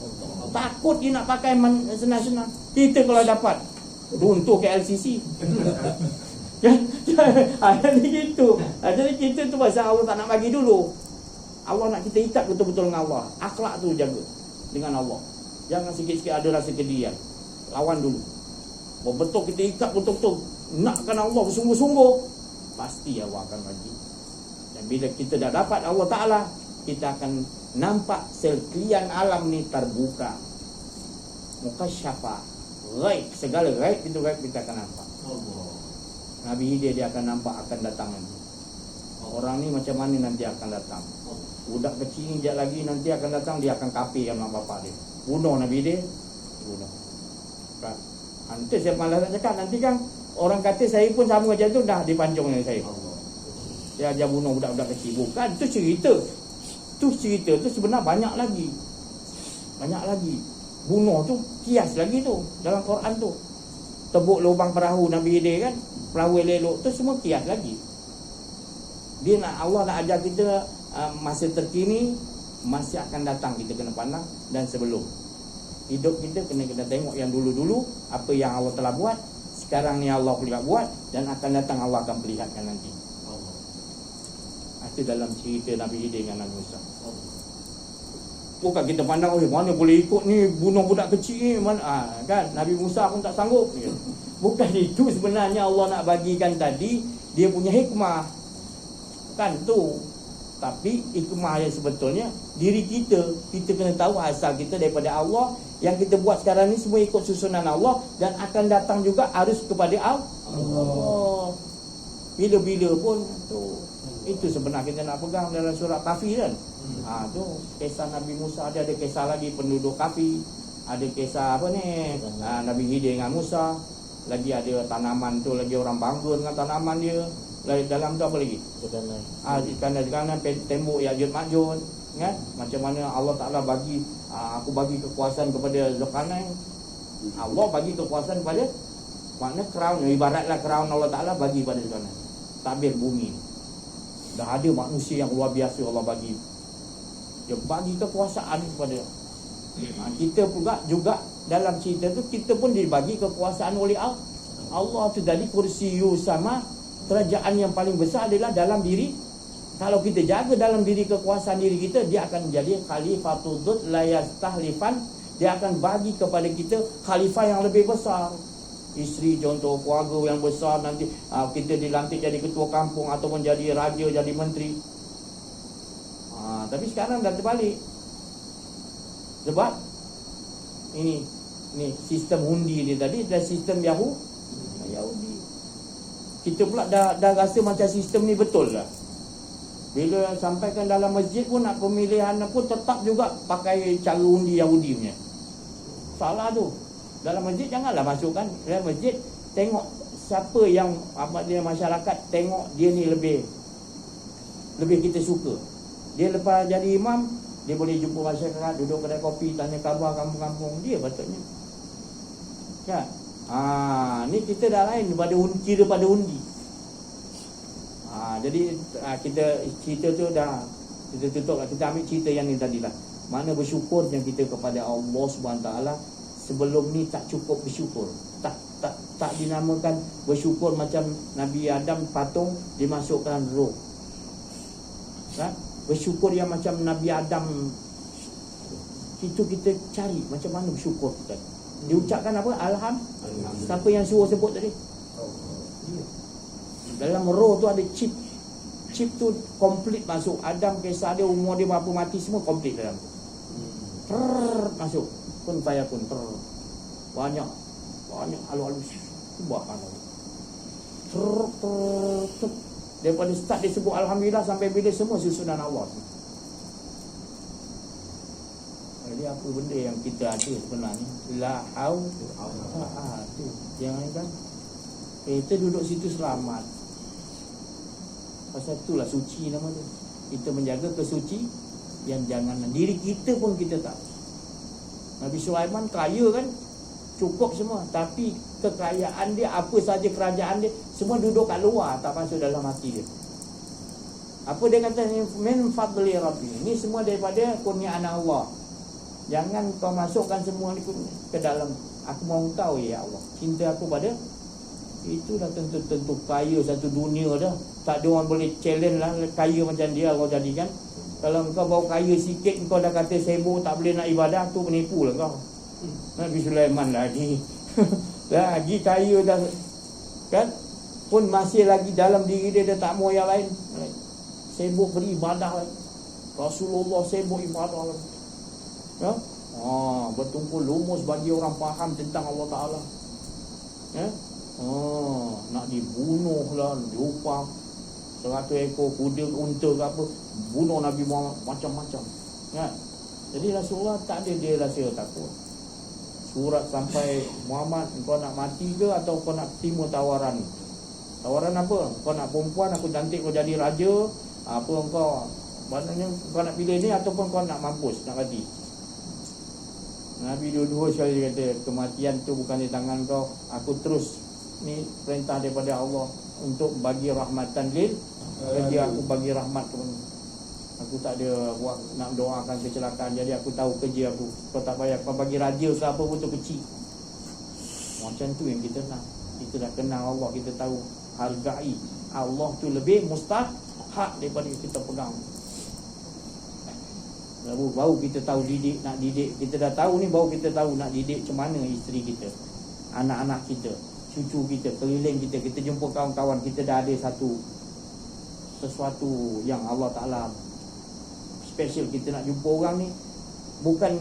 Takut dia nak pakai senang-senang. Kita kalau dapat runtuh ke LCC. Jadi gitu. Jadi kita tu pasal Allah tak nak bagi dulu. Allah nak kita ikat betul-betul dengan Allah. Akhlak tu jaga dengan Allah. Jangan sikit-sikit ada rasa kedirian. Lawan dulu. Betul kita ikat betul-betul nakkan Allah bersungguh-sungguh, pasti Allah akan bagi. Dan bila kita dah dapat Allah Ta'ala, kita akan nampak sekalian alam ni terbuka. Mukasyafah, ghaib, segala ghaib itu ghaib kita akan nampak. Nabi Hidayah dia akan nampak akan datang nanti. Orang ni macam mana nanti akan datang. Budak kecil ni sekejap lagi nanti akan datang, dia akan kafir dengan mak bapak dia. Bunuh Nabi dia. Bunuh. Kan? Nanti saya malas nak cakap, nanti kan orang kata saya pun sama macam tu, dah dipancung dengan saya. Dia ajar bunuh budak-budak kecil. Bukan, tu cerita. Tu sebenarnya banyak lagi. Bunuh tu kias lagi tu dalam Quran tu. Tebuk lubang perahu Nabi Hidayah kan. perawi elok tu semua kias lagi. Dia nak, Allah nak ajar kita masa terkini, masih akan datang kita kena pandang, dan sebelum. Hidup kita kena tengok yang dulu-dulu, apa yang Allah telah buat, sekarang ni Allah pula buat, dan akan datang Allah akan perlihatkan nanti. Itu dalam cerita Nabi Khidir dengan Nabi Musa. Bukan kita pandang, mana boleh ikut ni, bunuh budak kecil ni, mana, kan Nabi Musa pun tak sanggup. Bukan itu sebenarnya Allah nak bagikan tadi, dia punya hikmah, kan tu. Tapi hikmah yang sebetulnya diri kita kena tahu asal kita daripada Allah. Yang kita buat sekarang ni semua ikut susunan Allah, dan akan datang juga harus kepada Allah. Bila-bila pun tu. Itu sebenarnya kita nak pegang dalam surat Kahfi kan. Tu kisah Nabi Musa, ada kisah lagi penduduk Kahfi, ada kisah apa ni, Nabi Khidir dengan Musa, lagi ada tanaman tu, lagi orang bangga dengan tanaman dia. Dalam tu apa lagi? Kanan tembok Ya'juj Ma'juj, kan? Macam mana Allah Ta'ala bagi, aku bagi kekuasaan kepada Zulkarnain. Allah bagi kekuasaan kepada, makna crown, ibaratlah crown Allah Ta'ala bagi pada Zulkarnain. Tabir bumi. Dah ada manusia yang luar biasa Allah bagi. Dia bagi kekuasaan kepada kita pula juga dalam cerita tu, kita pun dibagi kekuasaan oleh Allah tu. Jadi kursi sama, kerajaan yang paling besar adalah dalam diri. Kalau kita jaga dalam diri kekuasaan diri kita, dia akan menjadi khalifatul dzut la yastahlifan. Dia akan bagi kepada kita khalifah yang lebih besar. Isteri contoh, keluarga yang besar, nanti kita dilantik jadi ketua kampung ataupun jadi raja, jadi menteri. Tapi sekarang dah terbalik. Sebab ini sistem hundi dia tadi dan sistem Yahudi. Kita pula dah rasa macam sistem ni betul lah. Bila sampaikan dalam masjid pun, nak pemilihan pun tetap juga pakai cara undi Yahudi punya. Salah tu. Dalam masjid janganlah masukkan. Dalam masjid tengok siapa yang dia masyarakat, tengok dia ni lebih kita suka. Dia lepas jadi imam, dia boleh jumpa masyarakat, duduk kedai kopi, tanya khabar kampung-kampung dia patutnya. Kan? Ni kita dah lain daripada kira pada undi. Jadi kita cerita tu dah kita tutup lah. Kita ambil cerita yang ni tadilah. Mana bersyukurnya kita kepada Allah SWT. Sebelum ni tak cukup bersyukur. Tak dinamakan bersyukur macam Nabi Adam patung dimasukkan roh. Bersyukur yang macam Nabi Adam itu kita cari macam mana bersyukur kita. Diucapkan apa? Alhamdulillah. Siapa yang suruh sebut tadi? Dalam roh tu ada chip. Chip tu komplit masuk. Adam kisah dia, umur dia berapa, mati, semua komplit dalam tu. Masuk. Pun saya pun banyak halus subhanallah. Daripada start dia sebut alhamdulillah sampai bila semua susunan Allah. Jadi apa benda yang kita ada sebenarnya? La haula tu. Jangan kan kita duduk situ selamat. Pasal itulah suci nama tu. Kita menjaga kesuci yang jangan diri kita pun kita tak. Nabi Sulaiman kaya kan, cukup semua, tapi kekayaan dia, apa saja kerajaan dia, semua duduk kat luar, tak masuk dalam hati dia. Apa dia kata? Min fadli rabbi. Ini semua daripada kurniaan Allah. Jangan kau masukkan semua ni ke dalam. Aku mau tahu ya Allah, cinta aku pada itu dah tentu kaya satu dunia dah. Tak ada orang boleh challenge lah kaya macam dia kau jadikan. Kalau kau bawa kaya sikit, kau dah kata sibuk tak boleh nak ibadah, tu penipu lah kau. Nabi Sulaiman lagi lagi kaya dah kan, pun masih lagi dalam diri dia tak mau yang lain, sibuk beribadah lagi. Rasulullah sibuk ibadah lagi. Bertumpul lumus bagi orang faham tentang Allah Ta'ala. Nak dibunuh lah, diupah 100 ekor kuda, unta ke apa, bunuh Nabi Muhammad macam-macam. Jadi Rasulullah tak ada dia rasa takut. Surat sampai, Muhammad, kau nak mati ke atau kau nak terima tawaran? Tawaran apa? Kau nak perempuan, aku cantik kau jadi raja, apa kau? Maknanya kau nak pilih ni ataupun kau nak mampus, nak mati? Nabi dua-dua sekali kata, kematian tu bukan di tangan kau. Aku terus ni perintah daripada Allah untuk bagi rahmatan lil. Jadi aku bagi rahmat kepada. Aku tak ada buat nak doakan kecelakaan. Jadi aku tahu kerja aku. Kau tak payah kau bagi radio ke apa pun tu kecil. Macam tu yang kita nak. Kita dah kenal Allah, kita tahu hargai Allah tu lebih mustahak daripada kita pegang. Baru kita tahu didik, nak didik. Kita dah tahu ni, baru kita tahu nak didik macam mana isteri kita, anak-anak kita, cucu kita, keliling kita. Kita jumpa kawan-kawan, kita dah ada sesuatu yang Allah Ta'ala special. Kita nak jumpa orang ni, bukan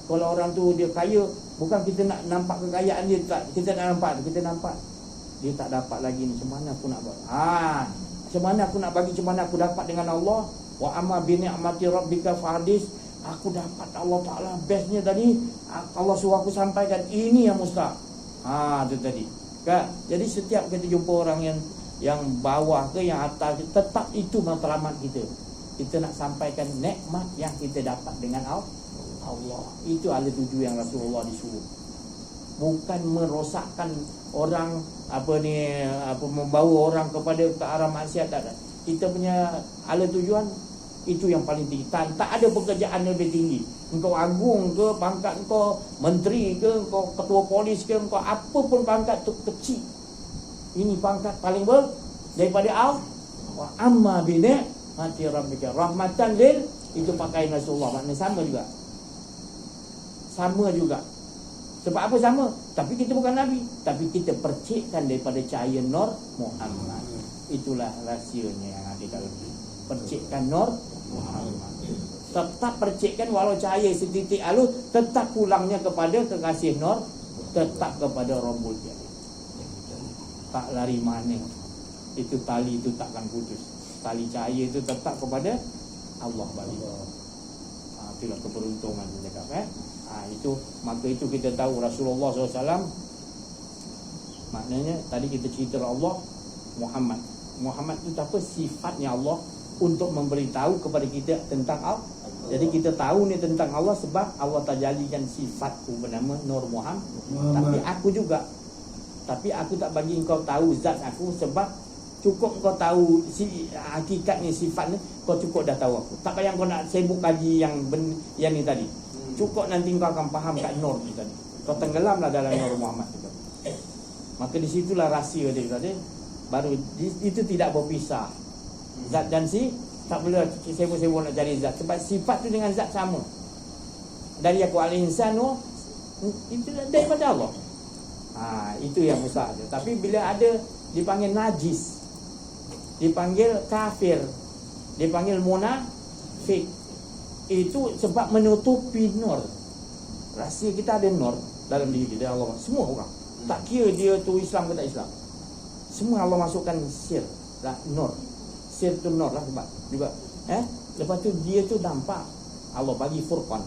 kalau orang tu dia kaya, bukan kita nak nampak kekayaan dia, tak. Kita nak nampak, kita nampak dia tak dapat lagi ni, macam mana aku nak buat? Macam mana aku nak bagi, macam mana aku dapat dengan Allah? Wa amma bi ni'mati rabbika fahadis. Aku dapat Allah Ta'ala bestnya tadi. Allah suruh aku sampaikan, ini yang mustahak. Itu tadi kan? Jadi setiap kita jumpa orang yang bawah ke yang atas, tetap itu matlamat kita. Kita nak sampaikan nikmat yang kita dapat dengan Allah. Itu ada tuju yang Rasulullah disuruh. Bukan merosakkan orang, membawa orang kepada ke arah maksiat, tak ada. Kita punya ala tujuan itu yang paling tinggi. Tak ada pekerjaan yang lebih tinggi. Engkau agung ke, pangkat engkau menteri ke, engkau ketua polis ke, engkau apa pun pangkat tu kecil. Ini pangkat paling daripada Allah. Wa amma bi ni'mati rabbika rahmatan lil, itu pakai Rasulullah. Maknanya sama juga. Sebab apa sama? Tapi kita bukan Nabi, tapi kita percikkan daripada cahaya Nur Muhammad. Itulah rahsianya yang ada dalam ini. Percikkan Nur Muhammad. Tetap percikkan walau cahaya setitik alu, tetap pulangnya kepada kekasih Nur, tetap kepada Rabbul Jalil. Tak lari mana. Itu tali itu takkan putus. Tali cahaya itu tetap kepada Allah balik. Itulah keberuntungan dia cakap. Maka itu kita tahu Rasulullah SAW. Maknanya tadi kita cerita Allah Muhammad itu apa? Sifatnya Allah untuk memberitahu kepada kita tentang Allah. Jadi kita tahu ni tentang Allah sebab Allah tajalikan sifatku bernama Nur Muhammad. Tapi aku juga, tapi aku tak bagi engkau tahu zat aku, sebab cukup kau tahu hakikatnya, sifatnya, kau cukup dah tahu aku. Tak payah kau nak sibuk kaji yang ni tadi. Cukup nanti kau akan faham kat Nur ni tadi. Kau tenggelamlah dalam Nur Muhammad itu. Maka disitulah rahsia dia tadi. Baru itu tidak berpisah. Zat dan tak boleh sibuk-sibuk nak cari zat. Sebab sifat tu dengan zat sama. Dari aku al-insanu, itu daripada Allah. Itu yang besar dia. Tapi bila ada dipanggil najis, dipanggil kafir, dipanggil munafik, itu sebab menutupi nur. Rahsia kita ada nur dalam diri kita, Allah. Semua orang, tak kira dia tu Islam ke tak Islam, semua Allah masukkan sir lah, nur. Sir tu nur lah sebab juga lepas tu dia tu nampak. Allah bagi furqan,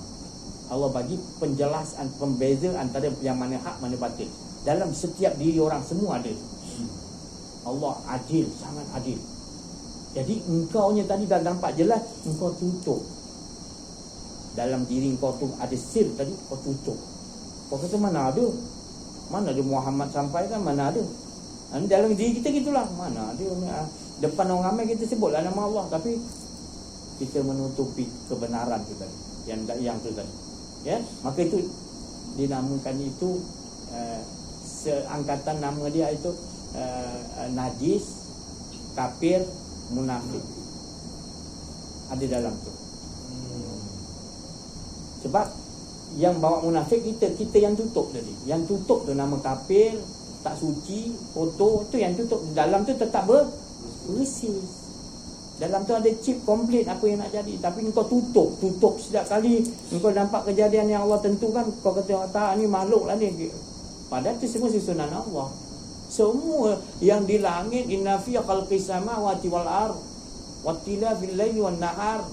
Allah bagi penjelasan, pembeza antara yang mana hak, mana batil. Dalam setiap diri orang semua ada. Allah adil, sangat adil. Jadi engkau nya tadi dah nampak jelas, engkau tutup. Dalam diri engkau tu ada sir tadi, kau tutup. Kau kata mana ada? Mana ada Muhammad sampaikan, mana ada? Dalam diri kita gitulah, mana ada. Depan orang ramai kita sebutlah nama Allah, tapi kita menutupi kebenaran tu tadi, yang tu tadi. Ya, maka itu dinamakan itu seangkatan nama dia itu najis, kafir, munafik. Ada dalam tu. Sebab yang bawa munafik kita yang tutup tadi. Yang tutup tu nama kafir, tak suci, kotor, tu yang tutup. Dalam tu tetap bersih. Dalam tu ada chip komplit apa yang nak jadi. Tapi engkau tutup setiap kali engkau nampak kejadian yang Allah tentukan, kau kata tak, ni makhluk lah ni. Padahal tu semua susunan Allah. Semua yang di langit, inna fi khalqis samawati wal ard wattilafil laili wan nahar.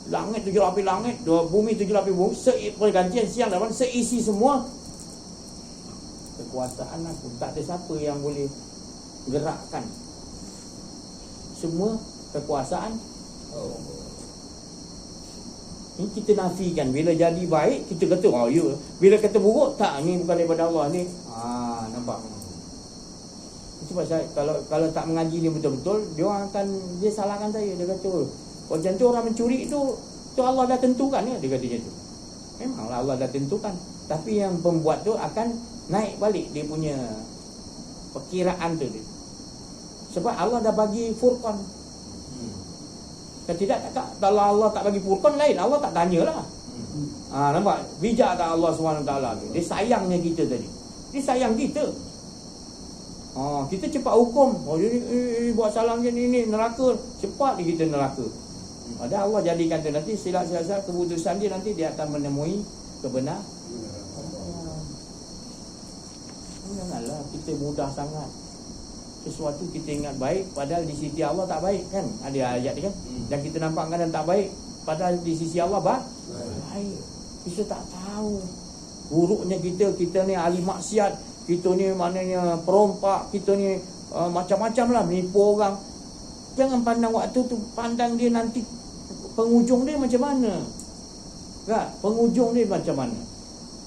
Langit 7 lapis langit, bumi 7 lapis bumi, pergantian siang dan malam, seisi semua kekuasaan aku. Tak ada siapa yang boleh gerakkan. Semua kekuasaan ini kita nafikan. Bila jadi baik kita kata ya. Bila kata buruk, tak, ni bukan daripada Allah ni. Nampak. Sebab saya kalau tak mengaji ni betul-betul, dia salahkan saya. Dia kata, "Oh, kalau macam tu orang mencuri tu Allah dah tentukan ya," dia kata macam tu. Memanglah Allah dah tentukan, tapi yang pembuat tu akan naik balik dia punya perkiraan tu dia. Sebab Allah dah bagi Furqan. Kalau tidak, kalau Allah tak bagi Furqan lain, Allah tak tanyalah. Nampak? Bijak tak Allah SWT tu? Dia sayangnya kita tadi. Dia sayang kita. Kita cepat hukum. Dia buat salah macam ni, neraka. Cepat dia kita neraka. Ada Allah jadikan tu nanti silap-silap keputusan dia, nanti dia akan menemui kebenaran. Janganlah kita mudah sangat. Sesuatu kita ingat baik, padahal di sisi Allah tak baik kan? Ada ayat ni kan? Dan kita nampak kadang tak baik, padahal di sisi Allah baik. Kita tak tahu buruknya kita ni ahli maksiat, kita ni maknanya perompak, kita ni macam-macam lah, menipu orang. Jangan pandang waktu tu, pandang dia nanti penghujung dia macam mana kan? Penghujung dia macam mana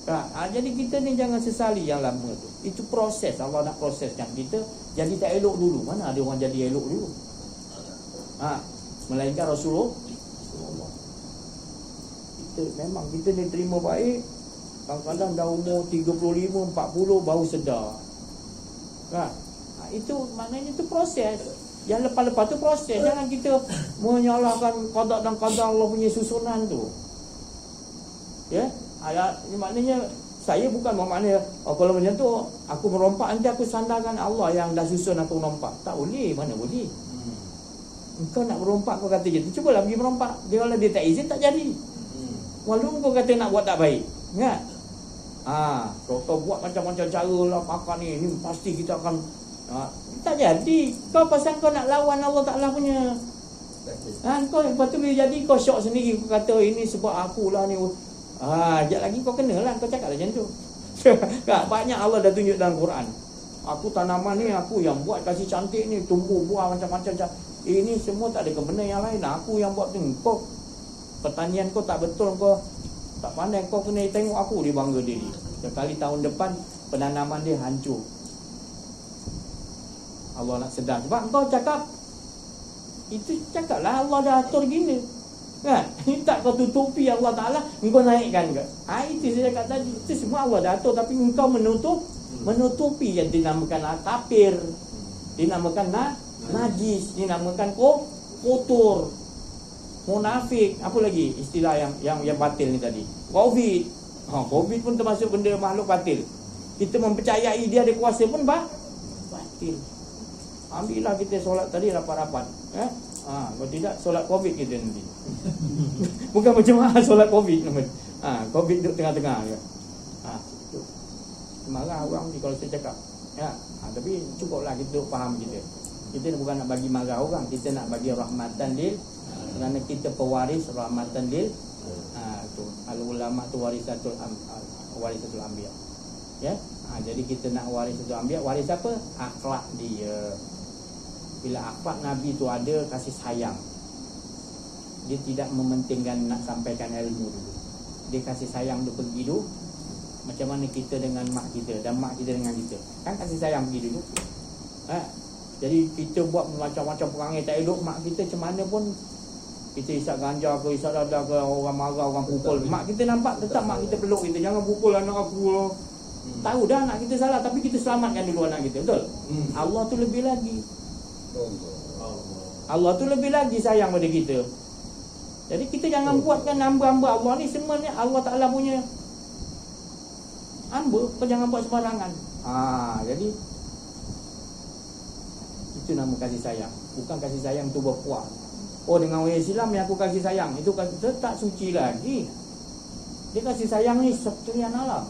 kan? Jadi kita ni jangan sesali yang lama tu. Itu proses, Allah nak proseskan kita jadi tak elok dulu. Mana ada orang jadi elok dulu? Melainkan Rasulullah. Memang kita ni terima baik, kadang-kadang dah umur 35, 40 baru sedar kan? Itu maknanya itu proses. Yang lepas-lepas tu proses. Jangan kita menyalahkan qada dan qadar Allah punya susunan tu. Ya, maknanya saya bukan bermakna kalau macam tu aku merompak, nanti aku sandarkan Allah yang dah susun aku merompak. Tak boleh, mana boleh. Engkau nak merompak, kau kata je tu, cubalah pergi merompak. Dia kalau dia tak izin, tak jadi. Walaupun kau kata nak buat tak baik, ingat. Kalau kau buat macam-macam cara lah, pakar ni pasti kita akan tak jadi. Kau pasal kau nak lawan Allah Ta'ala punya. Kau lepas tu bila jadi kau syok sendiri, kau kata ini sebab akulah ni. Sekejap lagi kau kenalah, kau cakap macam tu. Banyak Allah dah tunjuk dalam Quran. Aku tanaman ni, aku yang buat kasih cantik ni, tumbuh buah macam-macam. Ini semua tak ada kena yang lain. Aku yang buat tu. Kau pertanian kau tak betul, kau tak pandai, kau kena tengok aku, dia bangga diri. Sekali tahun depan penanaman dia hancur. Allah nak sedar. Sebab kau cakap itu, cakaplah Allah dah atur gini kan? Tak kau tutupi Allah Ta'ala, kau naikkan ke? Itu saya cakap tadi. Itu semua Allah dah atur, tapi kau menutupi yang dinamakan kafir, dinamakan najis, dinamakan kotor, munafik. Apa lagi istilah yang batil ni tadi? Covid. Covid pun termasuk benda makhluk batil. Kita mempercayai dia ada kuasa pun batil. Ambillah kita solat tadi rapat-rapat. Kalau tidak solat Covid kita nanti. Bukan berjemaah solat Covid. Covid duduk tengah-tengah je. Marah orang ni kalau saya cakap. Tapi cukuplah kita faham kita. Kita bukan nak bagi marah orang, kita nak bagi rahmatan lil, kerana kita pewaris rahmatan lil. Tu al-ulama tu warisatul anbiya. Ya. Jadi kita nak warisatul anbiya, waris apa? Akhlak dia. Bila akhlak Nabi tu ada, kasih sayang. Dia tidak mementingkan nak sampaikan ilmu dulu. Dia kasih sayang dulu, pergi dulu. Macam mana kita dengan mak kita dan mak kita dengan kita. Kan kasih sayang pergi dulu. Jadi kita buat macam-macam perangai tak elok, mak kita macam mana pun, kita isap ganja ke, isap dadah ke, orang marah, orang pukul, mak kita nampak, tetap mak kita peluk kita. Jangan pukul anak aku lah. Tahu dah anak kita salah, tapi kita selamatkan dulu anak kita. Betul? Allah tu lebih lagi. Allah tu lebih lagi sayang pada kita. Jadi kita jangan buatkan hamba-hamba Allah ni semua ni Allah Ta'ala punya hamba. Kau jangan buat sembarangan. Jadi itu nama kasih sayang. Bukan kasih sayang tu berpuas. Dengan orang Islam yang aku kasih sayang, itu tak suci lagi. Dia kasih sayang ni sekalian alam.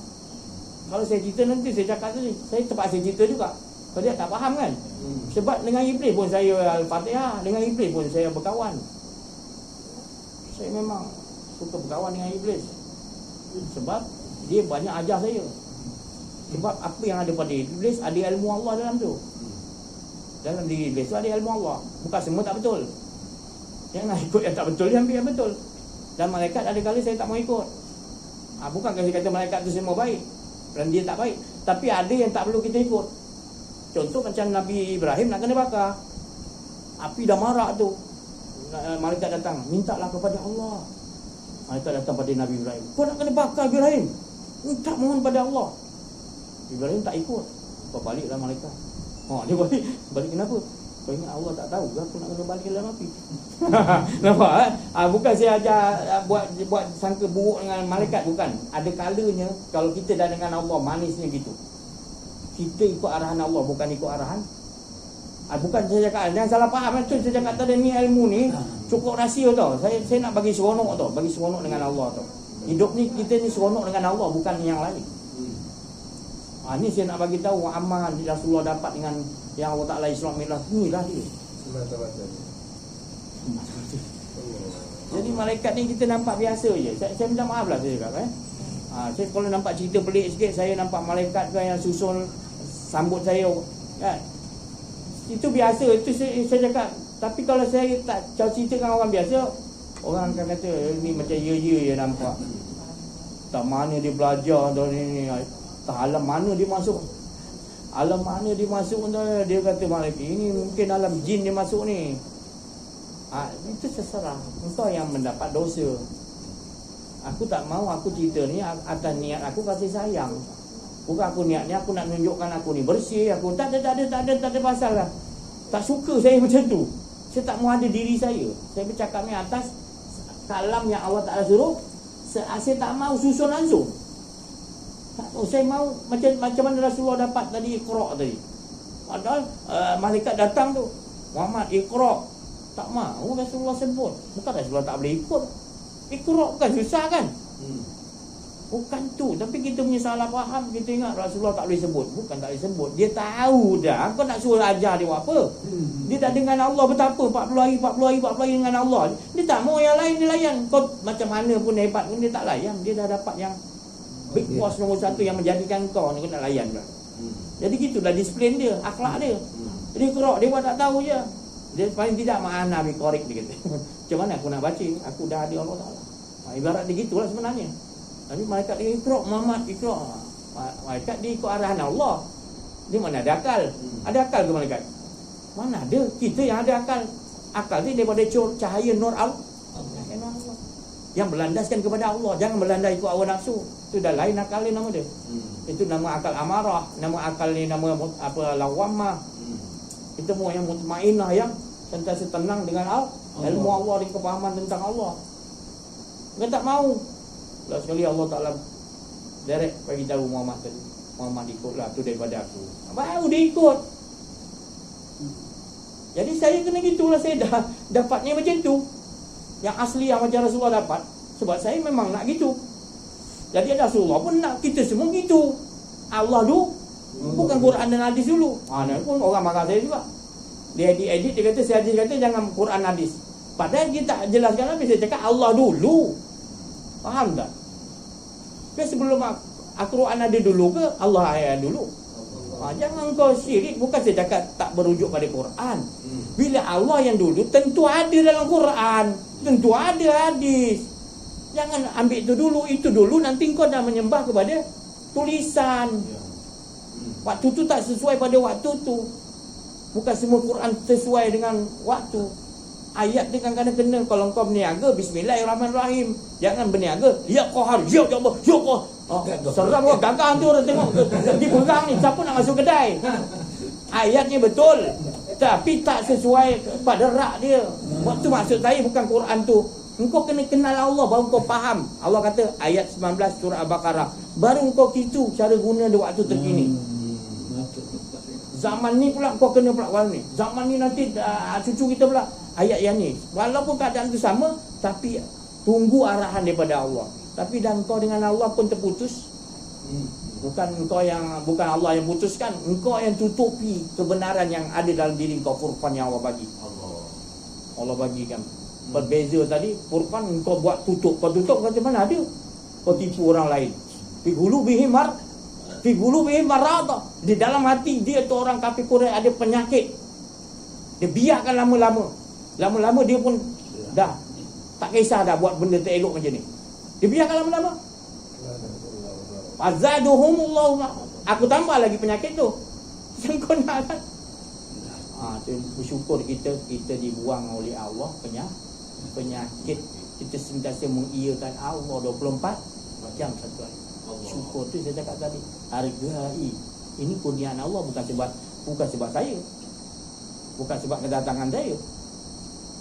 Kalau saya cerita nanti, saya cakap tadi, saya terpaksa cerita juga. Kalau dia tak faham kan. Sebab dengan iblis pun saya Al-Fatihah, dengan iblis pun saya berkawan. Saya memang suka berkawan dengan iblis. Sebab dia banyak ajar saya. Sebab apa yang ada pada iblis, ada ilmu Allah dalam tu. Dalam diri iblis tu ada ilmu Allah. Bukan semua tak betul. Jangan ikut yang tak betul, dia ambil yang betul. Dan malaikat ada kali saya tak mau ikut. Bukan saya kata malaikat tu semua baik dan dia tak baik, tapi ada yang tak perlu kita ikut. Contoh macam Nabi Ibrahim nak kena bakar, api dah marak tu. Malaikat datang, mintalah kepada Allah. Malaikat datang pada Nabi Ibrahim, kau nak kena bakar Ibrahim, minta mohon pada Allah. Ibrahim tak ikut. Kau baliklah malaikat. Dia balik kenapa? Kau ingat Allah tak tahu ke aku nak kena balik dalam api? Nampak bukan saya ajar buat sangka buruk dengan malaikat, bukan. Ada kalanya kalau kita dah dengan Allah, manisnya gitu. Kita ikut arahan Allah, bukan ikut arahan. Bukan saya cakap, jangan salah faham tu. Saya cakap tadi ni ilmu ni cukup rahsia tau. Saya nak bagi seronok tau, bagi seronok dengan Allah tau. Hidup ni kita ni seronok dengan Allah, bukan yang lain. Ni saya nak bagi tahu amal Rasulullah dapat dengan yang Allah Taala Islam Mi'raj ni lah dia. Jadi malaikat ni kita nampak biasa je. Saya minta maaf lah saya cakap saya kalau nampak cerita pelik sikit, saya nampak malaikat ke yang susun sambut saya kan. Itu biasa, itu saya cakap. Tapi kalau saya tak ceritakan orang biasa, orang akan kata ni macam ya nampak. Tak mana dia belajar dan ni. Alam mana dia masuk? Alam mana dia masuk? Dia kata malaikat ini mungkin alam jin dia masuk ni. Itu terserah. Engkau yang mendapat dosa. Aku tak mau aku cerita ni atas niat aku kasih sayang. Bukan aku niat ni aku nak tunjukkan aku ni bersih. Aku tak ada pasal lah. Tak suka saya macam tu. Saya tak mau ada diri saya. Saya bercakap ni atas kalam yang Allah Ta'ala suruh. Saya tak mau susun langsung. Saya mau macam mana Rasulullah dapat tadi Iqra' tadi. Padahal malaikat datang tu, Muhammad Iqra', tak mau Rasulullah sebut. Bukan Rasulullah tak boleh ikut. Iqra' kan susah kan? Bukan tu. Tapi kita punya salah faham. Kita ingat Rasulullah tak boleh sebut. Bukan tak boleh sebut, dia tahu dah. Kau nak suruh ajar dia buat apa? Dia dah dengan Allah betapa 40 hari dengan Allah. Dia tak mau yang lain dia layan. Kau macam mana pun hebat pun dia tak layan. Dia dah dapat yang big boss nombor 1 yang menjadikan kau ni, kau nak layan pula. Jadi gitulah disiplin dia, akhlak dia. Jadi kerok dia buat tak tahu je. Dia paling tidak ma'ana bi korek dia kata. Macam mana aku nak baca? Aku dah ada Allah Taala. Ibarat dia gitulah sebenarnya. Tapi malaikat dia Iqra' Muhammad Iqra'. Malaikat dia ikut arahan Allah. Dia mana ada akal? Ada akal ke malaikat? Mana ada? Kita yang ada akal. Akal ni daripada cahaya nur Allah. Yang berlandaskan kepada Allah, jangan berlandai ikut hawa nafsu. Itu dah lain akal ni nama dia. Itu nama akal amarah, nama akal ni nama apa lawamah. Itu semua yang mutmainah, yang sentiasa tenang dengan ilmu Allah dan kepahaman tentang Allah. Dia tak mau. Last sekali Allah Taala direct bagi tahu Muhammad tadi. Muhammad ikutlah tu daripada aku. Baru dia ikut. Jadi saya kena gitulah, saya dah dapatnya macam tu. Yang asli yang macam Rasulullah dapat. Sebab saya memang nak gitu. Jadi Rasulullah pun nak kita semua gitu. Allah dulu, bukan Quran dan hadis dulu. Mana pun orang marah saya juga. Dia edit dia kata, saya kata jangan Quran hadis. Padahal dia tak jelaskan habis. Saya cakap Allah dulu. Faham tak? Tapi sebelum Al-Quran ada dulu ke Allah ayat dulu? Jangan kau syirik. Bukan saya cakap tak berujuk pada Quran. Bila Allah yang dulu, tentu ada dalam Quran, tentu ada hadis. Jangan ambil itu dulu, nanti kau dah menyembah kepada tulisan. Waktu tu tak sesuai pada waktu tu. Bukan semua Quran sesuai dengan waktu. Ayat dia kadang-kadang kena. Kalau kau berniaga, Bismillahirrahmanirrahim. Jangan berniaga, ya Qahar, ya Allah, ya Allah. Seram orang gagah tu, orang tengok dipegang ni, siapa nak masuk kedai. Ayatnya betul, tapi tak sesuai pada rak dia. Waktu maksud saya bukan Quran tu. Engkau kena kenal Allah, baru kau faham. Allah kata ayat 19 surah Al-Baqarah, baru kau gitu cara guna di waktu terkini. Zaman ni pula kau kena pula warna ni. Zaman ni nanti cucu kita pula ayat yang ni. Walaupun keadaan tu sama, tapi tunggu arahan daripada Allah. Tapi dan kau dengan Allah pun terputus. Bukan Allah yang putuskan, engkau yang tutupi kebenaran yang ada dalam diri kau, furqan yang Allah bagi. Allah bagikan. Berbeza tadi, furqan engkau buat tutup. Kau tutup kata mana ada? Kau tipu orang lain. Fi qulubihim marad. Di dalam hati dia tu orang kafir Quraisy ada penyakit. Dia biarkan lama-lama. Lama-lama dia pun dah tak kisah dah buat benda tak elok macam ni. Dia biarkan lama-lama. Fazaduhumullahu. Aku tambah lagi penyakit tu. Yang kau nak kan? Tu bersyukur kita dibuang oleh Allah penyakit. Kita sentiasa mengiyakan Allah 24 jam satu hari. Syukur tu saya cakap tadi. Hargai. Ini kurniaan Allah, bukan sebab saya. Bukan sebab kedatangan saya.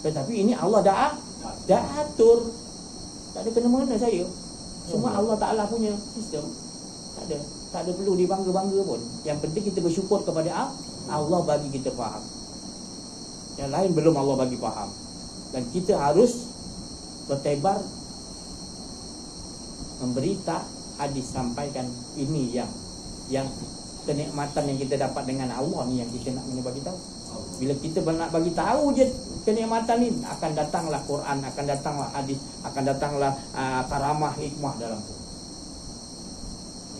Tetapi ini Allah dah atur. Tak ada kena-mengena saya. Semua Allah Ta'ala punya sistem. Tak ada perlu dibangga-bangga pun. Yang penting kita bersyukur kepada Allah bagi kita faham. Yang lain belum Allah bagi faham. Dan kita harus bertebar memberita hadis, sampaikan ini yang kenikmatan yang kita dapat dengan Allah ni yang kita nak kena bagi tahu. Bila kita nak bagi tahu je kenikmatan ni, akan datanglah Quran, akan datanglah hadis, akan datanglah karamah, hikmah dalam tu.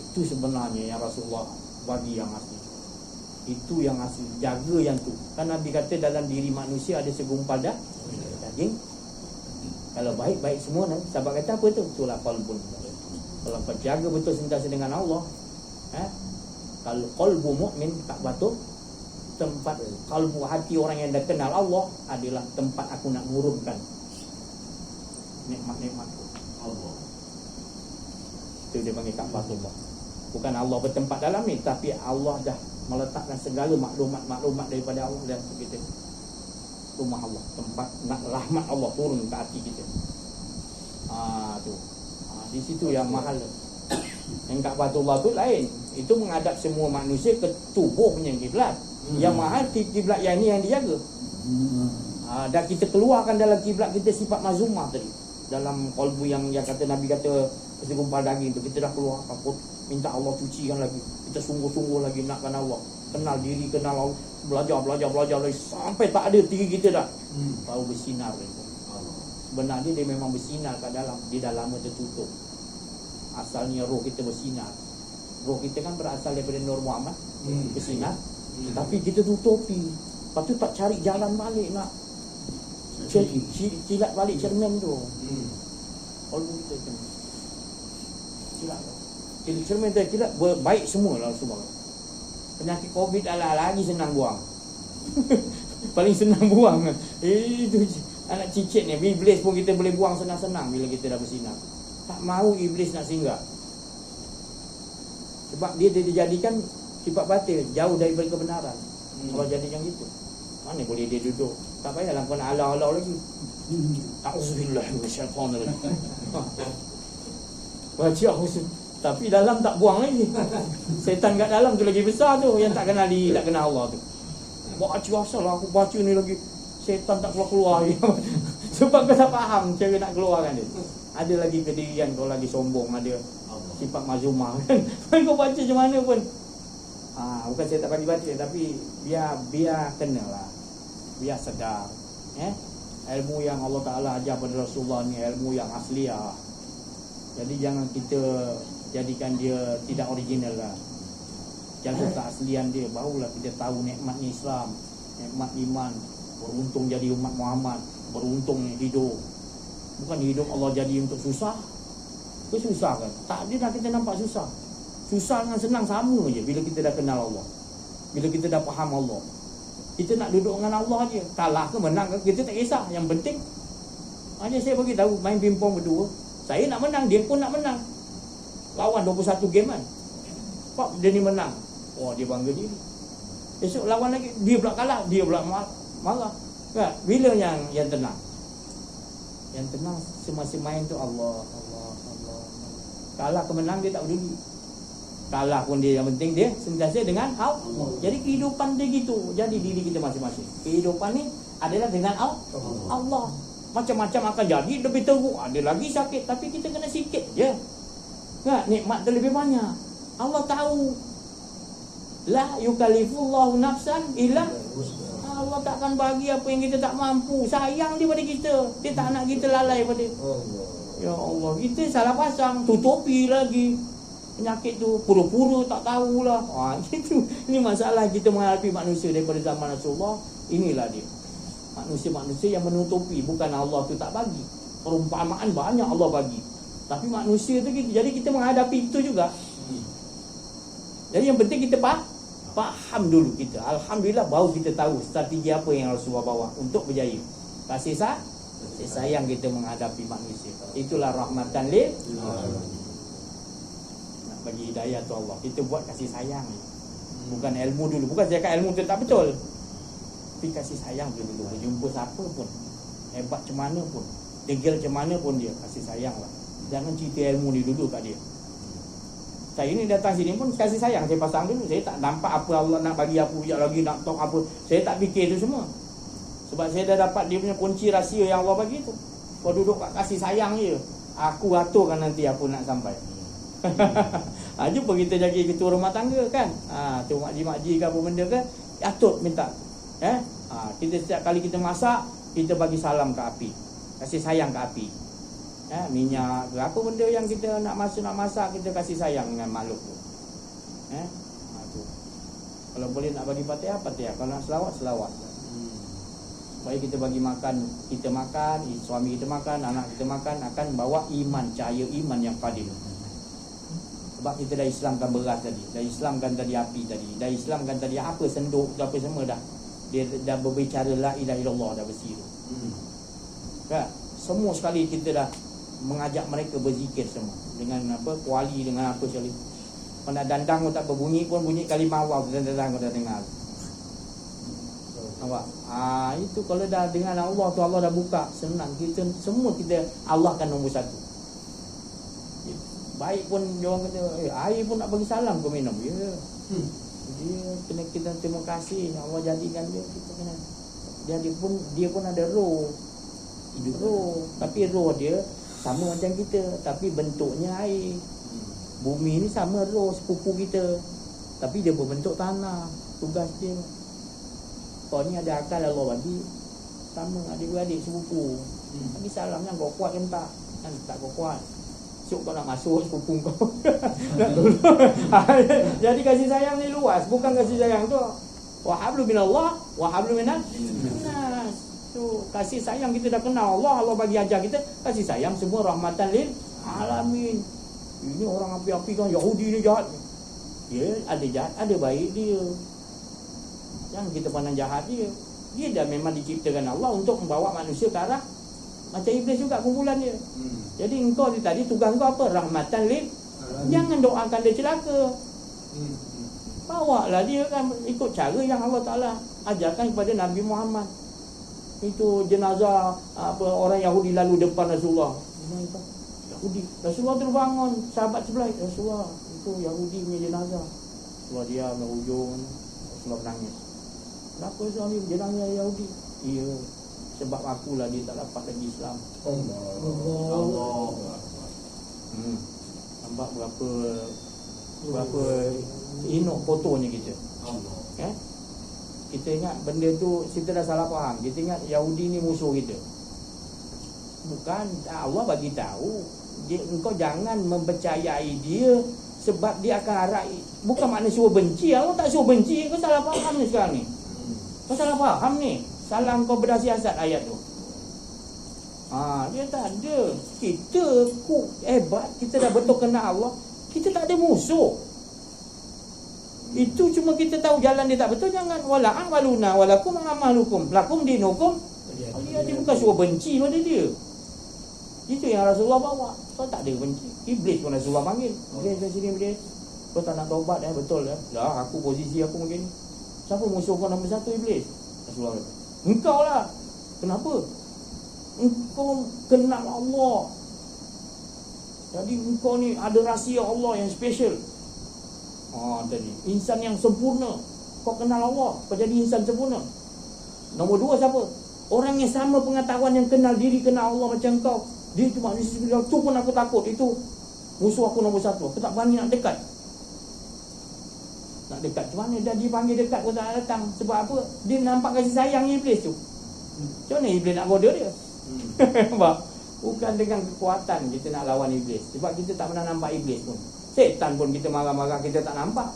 Itu sebenarnya yang Rasulullah bagi yang asli. Itu yang asli, jaga yang tu. Kan Nabi kata dalam diri manusia ada segumpal daging. Kalau baik-baik semua, sahabat kata apa tu? Itulah qalbun. Kalau kau jaga betul sentiasa dengan Allah, kalau qalbu mukmin, tak betul, tempat kalbu hati orang yang dah kenal Allah adalah tempat aku nak murumkan nikmat-nikmat Allah. Itu dia panggil Ka'batullah. Bukan Allah bertempat dalam ni, tapi Allah dah meletakkan segala maklumat daripada Allah dalam kita. Rumah Allah, tempat nak rahmat Allah turun ke hati kita. Di situ yang mahal. Yang Ka'batullah tu lain. Itu menghadap semua manusia ke tubuhnya kiblat. Yang mahal kiblat yang ni yang dijaga. Dan kita keluarkan dalam kiblat kita sifat mazumah tadi. Dalam qalbu yang kata Nabi kata segumpal daging tu, kita dah keluar takut, minta Allah cucikan lagi. Kita sungguh-sungguh lagi nakkan Allah. Kenal diri, kenal Allah. Belajar lagi sampai tak ada diri kita dah. Baru bersinar itu. Sebenarnya dia memang bersinar kat dalam. Dia dah lama tertutup. Asalnya roh kita bersinar. Roh kita kan berasal daripada Nur Muhammad, bersinar. Tapi kita tutupi. Lepas tu tak cari jalan balik nak cilat balik cermin tu. Kalau kita cilat cermin tu cilat baik semualah semua. Penyakit COVID lagi senang buang. Paling senang buang. Itu anak cicit ni. Iblis pun kita boleh buang senang-senang bila kita dah bersinar. Tak mahu iblis nak singgah. Sebab dia dijadikan sifat batil, jauh daripada kebenaran. Kalau jadikan gitu, mana boleh dia duduk? Tak payahlah kau nak ala-ala lagi. Auzubillah minasyaitanir rajim. Baca auzu. Tapi dalam tak buang lagi. Setan kat dalam tu lagi besar tu, yang tak kenal diri, tak kenal Allah tu. Baca asal aku baca ni lagi, setan tak keluar-keluar. Sebab kau tak faham cara nak keluarkan dia. Ada lagi kedirian kau lagi sombong, ada sifat mazumah kan. Kau baca macam mana pun. Bukan saya tak bagi baca, tapi biar kenalah. Biar sedar. Ilmu yang Allah Ta'ala ajar pada Rasulullah ni ilmu yang asliah. Jadi jangan kita jadikan dia tidak original lah. Jaga keaslian dia, barulah kita tahu nikmatnya Islam, nikmat iman. Beruntung jadi umat Muhammad, beruntung hidup. Bukan hidup Allah jadi untuk susah. Susah kan? Tak ada dah kita nampak susah. Susah dengan senang sama je bila kita dah kenal Allah. Bila kita dah faham Allah. Kita nak duduk dengan Allah je. Kalah ke menang ke kita tak kisah. Yang penting hanya saya bagi tahu main pingpong berdua. Saya nak menang, dia pun nak menang. Lawan 21 game kan. Pak dia ni menang. Wah, dia bangga diri. Esok lawan lagi, dia pula kalah, dia pula marah. Kan? Bila yang tenang? Yang tenang semasa main tu Allah. Kalah ke menang dia tak peduli. Kalah pun dia, yang penting dia sentiasa dengan Allah. Jadi kehidupan dia gitu. Jadi diri kita masing-masing. Kehidupan ni adalah dengan Allah. Macam-macam akan jadi, lebih teruk, ada lagi sakit, tapi kita kena sikit je. Kan? Nikmat tu lebih banyak. Allah tahu. La yukallifullahu nafsan illa Allah takkan bagi apa yang kita tak mampu. Sayang dia pada kita. Dia tak nak kita lalai pada. Ya Allah, kita salah pasang, tutupi lagi. Penyakit tu pura-pura tak tahulah. Itu. Ini masalah kita menghadapi manusia daripada zaman Rasulullah. Inilah dia. Manusia-manusia yang menutupi. Bukan Allah tu tak bagi. Perumpamaan banyak Allah bagi. Tapi manusia tu gitu. Jadi kita menghadapi itu juga. Jadi yang penting kita Faham dulu kita. Alhamdulillah baru kita tahu strategi apa yang Rasulullah bawa untuk berjaya. Kasih sayang kita menghadapi manusia. Itulah rahmatan lil alamin. Nak bagi hidayah tu Allah. Kita buat kasih sayang. Bukan ilmu dulu. Bukan saya cakap ilmu tu tak betul. Tapi kasih sayang dulu. Berjumpa siapa pun, hebat macam mana pun, degil macam mana pun dia, kasih sayang lah. Jangan cerita ilmu ni dulu kat dia. Saya ni datang sini pun kasih sayang saya pasang dulu. Saya tak nampak apa Allah nak bagi aku sekejap lagi, nak talk apa. Saya tak fikir tu semua. Sebab saya dah dapat dia punya kunci rahsia yang Allah bagi tu. Kau duduk kat kasih sayang je, aku aturkan nanti apa nak sampai. Jumpa kita jadi ketua rumah tangga kan, tu makji-makji ke apa benda ke, atur minta. Kita setiap kali kita masak, kita bagi salam ke api, kasih sayang ke api. Minyak ke apa benda yang kita nak masak, kita kasih sayang dengan makhluk tu. Tu. Kalau boleh nak bagi Fatihah, kalau nak selawat. Supaya kita bagi makan, kita makan, suami kita makan, anak kita makan, akan bawa iman, cahaya iman yang qadim. Sebab kita dah Islamkan beras tadi, dah Islamkan tadi api tadi, dah Islamkan tadi apa senduk, apa semua dah. Dia dah berbicara la ilaha illallah dah bersih. Kan? Semua sekali kita dah mengajak mereka berzikir semua dengan apa, kuali dengan apa sekali. Kalau nak dandang pun tak berbunyi pun bunyi kalimah Allah, dandang kau dah dengar. Nampak? Itu kalau dah dengan Allah tu, Allah dah buka, senang kita semua, kita Allah akan nombor satu. Baik pun dia orang kata, air pun nak bagi salam kau minum. Ya. Dia kena kita terima kasih Allah jadikan dia, kita kena. Dia pun ada roh. Hidup roh, tapi roh dia sama macam kita, tapi bentuknya air. Bumi ni sama roh sepupu kita, tapi dia berbentuk tanah. Tugas dia. Kau ni ada akal Allah bagi, sama adik-beradik sepupu. Bagi salam kan, kau kuat ke tak? Kan tak kau kuat. Syuk kau nak masuk sepupu kau. Nak tolong. Jadi kasih sayang ni luas, bukan kasih sayang tu wa hablu minallah wa hablu minan nas. Tu kasih sayang kita dah kenal Allah bagi ajar kita kasih sayang semua rahmatan lil alamin. Ini orang api-api kan, Yahudi ni jahat. Ya, ada jahat, ada baik dia. Jangan kita pandang jahat dia. Dia dah memang diciptakan Allah untuk membawa manusia ke arah macam iblis juga kumpulan dia. Jadi engkau tadi tugas kau apa? Rahmatan lil. Jangan doakan dia celaka. Bawalah dia kan ikut cara yang Allah Taala ajarkan kepada Nabi Muhammad. Itu jenazah apa orang Yahudi lalu depan Rasulullah. Yahudi. Rasulullah terbangun, sahabat sebelah, Rasulullah, itu Yahudi punya jenazah. Rasulullah diam di hujung, Rasulullah menangis. Kenapa suami jenazah Yahudi? Iya, sebab akulah dia tak dapat lagi Islam. Allah. Nampak berapa inok fotonya kita. Allah. Kita ingat benda tu, kita dah salah faham. Kita ingat Yahudi ni musuh kita. Bukan, Allah bagi tahu engkau jangan mempercayai dia sebab dia akan arah. Bukan makna suruh benci. Allah tak suruh benci. Kau salah faham ni sekarang ni. Kau salah faham ni. Salah kau berdasiasat ayat tu. Dia tak ada. Kita hebat, kita dah betul kenal Allah. Kita tak ada musuh. Itu cuma kita tahu jalan dia tak betul. Jangan wala'an waluna walakum amalukum lakum dinukum. Dia bukan suruh benci pada dia. Itu yang Rasulullah bawa. Kau tak ada benci. Iblis pun Rasulullah panggil. Iblis dari sini, Iblis. Kau tak nak taubat betul Lah aku posisi aku macam ni. Siapa musuh kau nombor satu? Iblis. Rasulullah kata, engkau lah. Kenapa? Engkau kenal Allah. Jadi engkau ni ada rahsia Allah yang special. Tadi insan yang sempurna. Kau kenal Allah, kau jadi insan sempurna. Nombor dua siapa? Orang yang sama pengetahuan, yang kenal diri, kenal Allah macam kau. Dia cuma manusia bilang, tu pun aku takut. Itu musuh aku nombor satu. Aku tak berani nak dekat. Nak dekat macam mana? Dah dipanggil dekat, aku tak nak datang. Sebab apa? Dia nampak kasih sayang Iblis tu. Macam mana Iblis nak goda dia? Bukan dengan kekuatan kita nak lawan Iblis. Sebab kita tak pernah nampak Iblis pun. Setan pun kita marah-marah, kita tak nampak.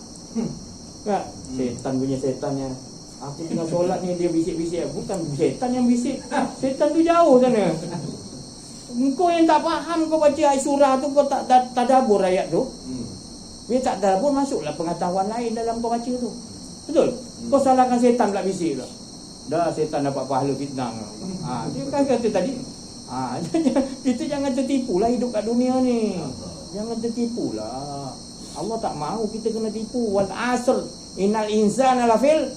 Kan? Setan punya setannya. Aku tengah solat ni, dia bisik-bisik. Bukan setan yang bisik. Setan tu jauh sana. Engkau yang tak faham, kau baca ayat surah tu, kau tak tadabbur ayat tu. Dia tak tadabbur, masuklah pengetahuan lain dalam kau baca tu. Betul? Kau salahkan setan pula bisik pula. Dah setan dapat pahala fitnah. Dia kan kata tadi. Kita jangan tertipulah hidup kat dunia ni. Jangan tertipulah. Allah tak mahu kita kena tipu. Wal asr innal insana lafil,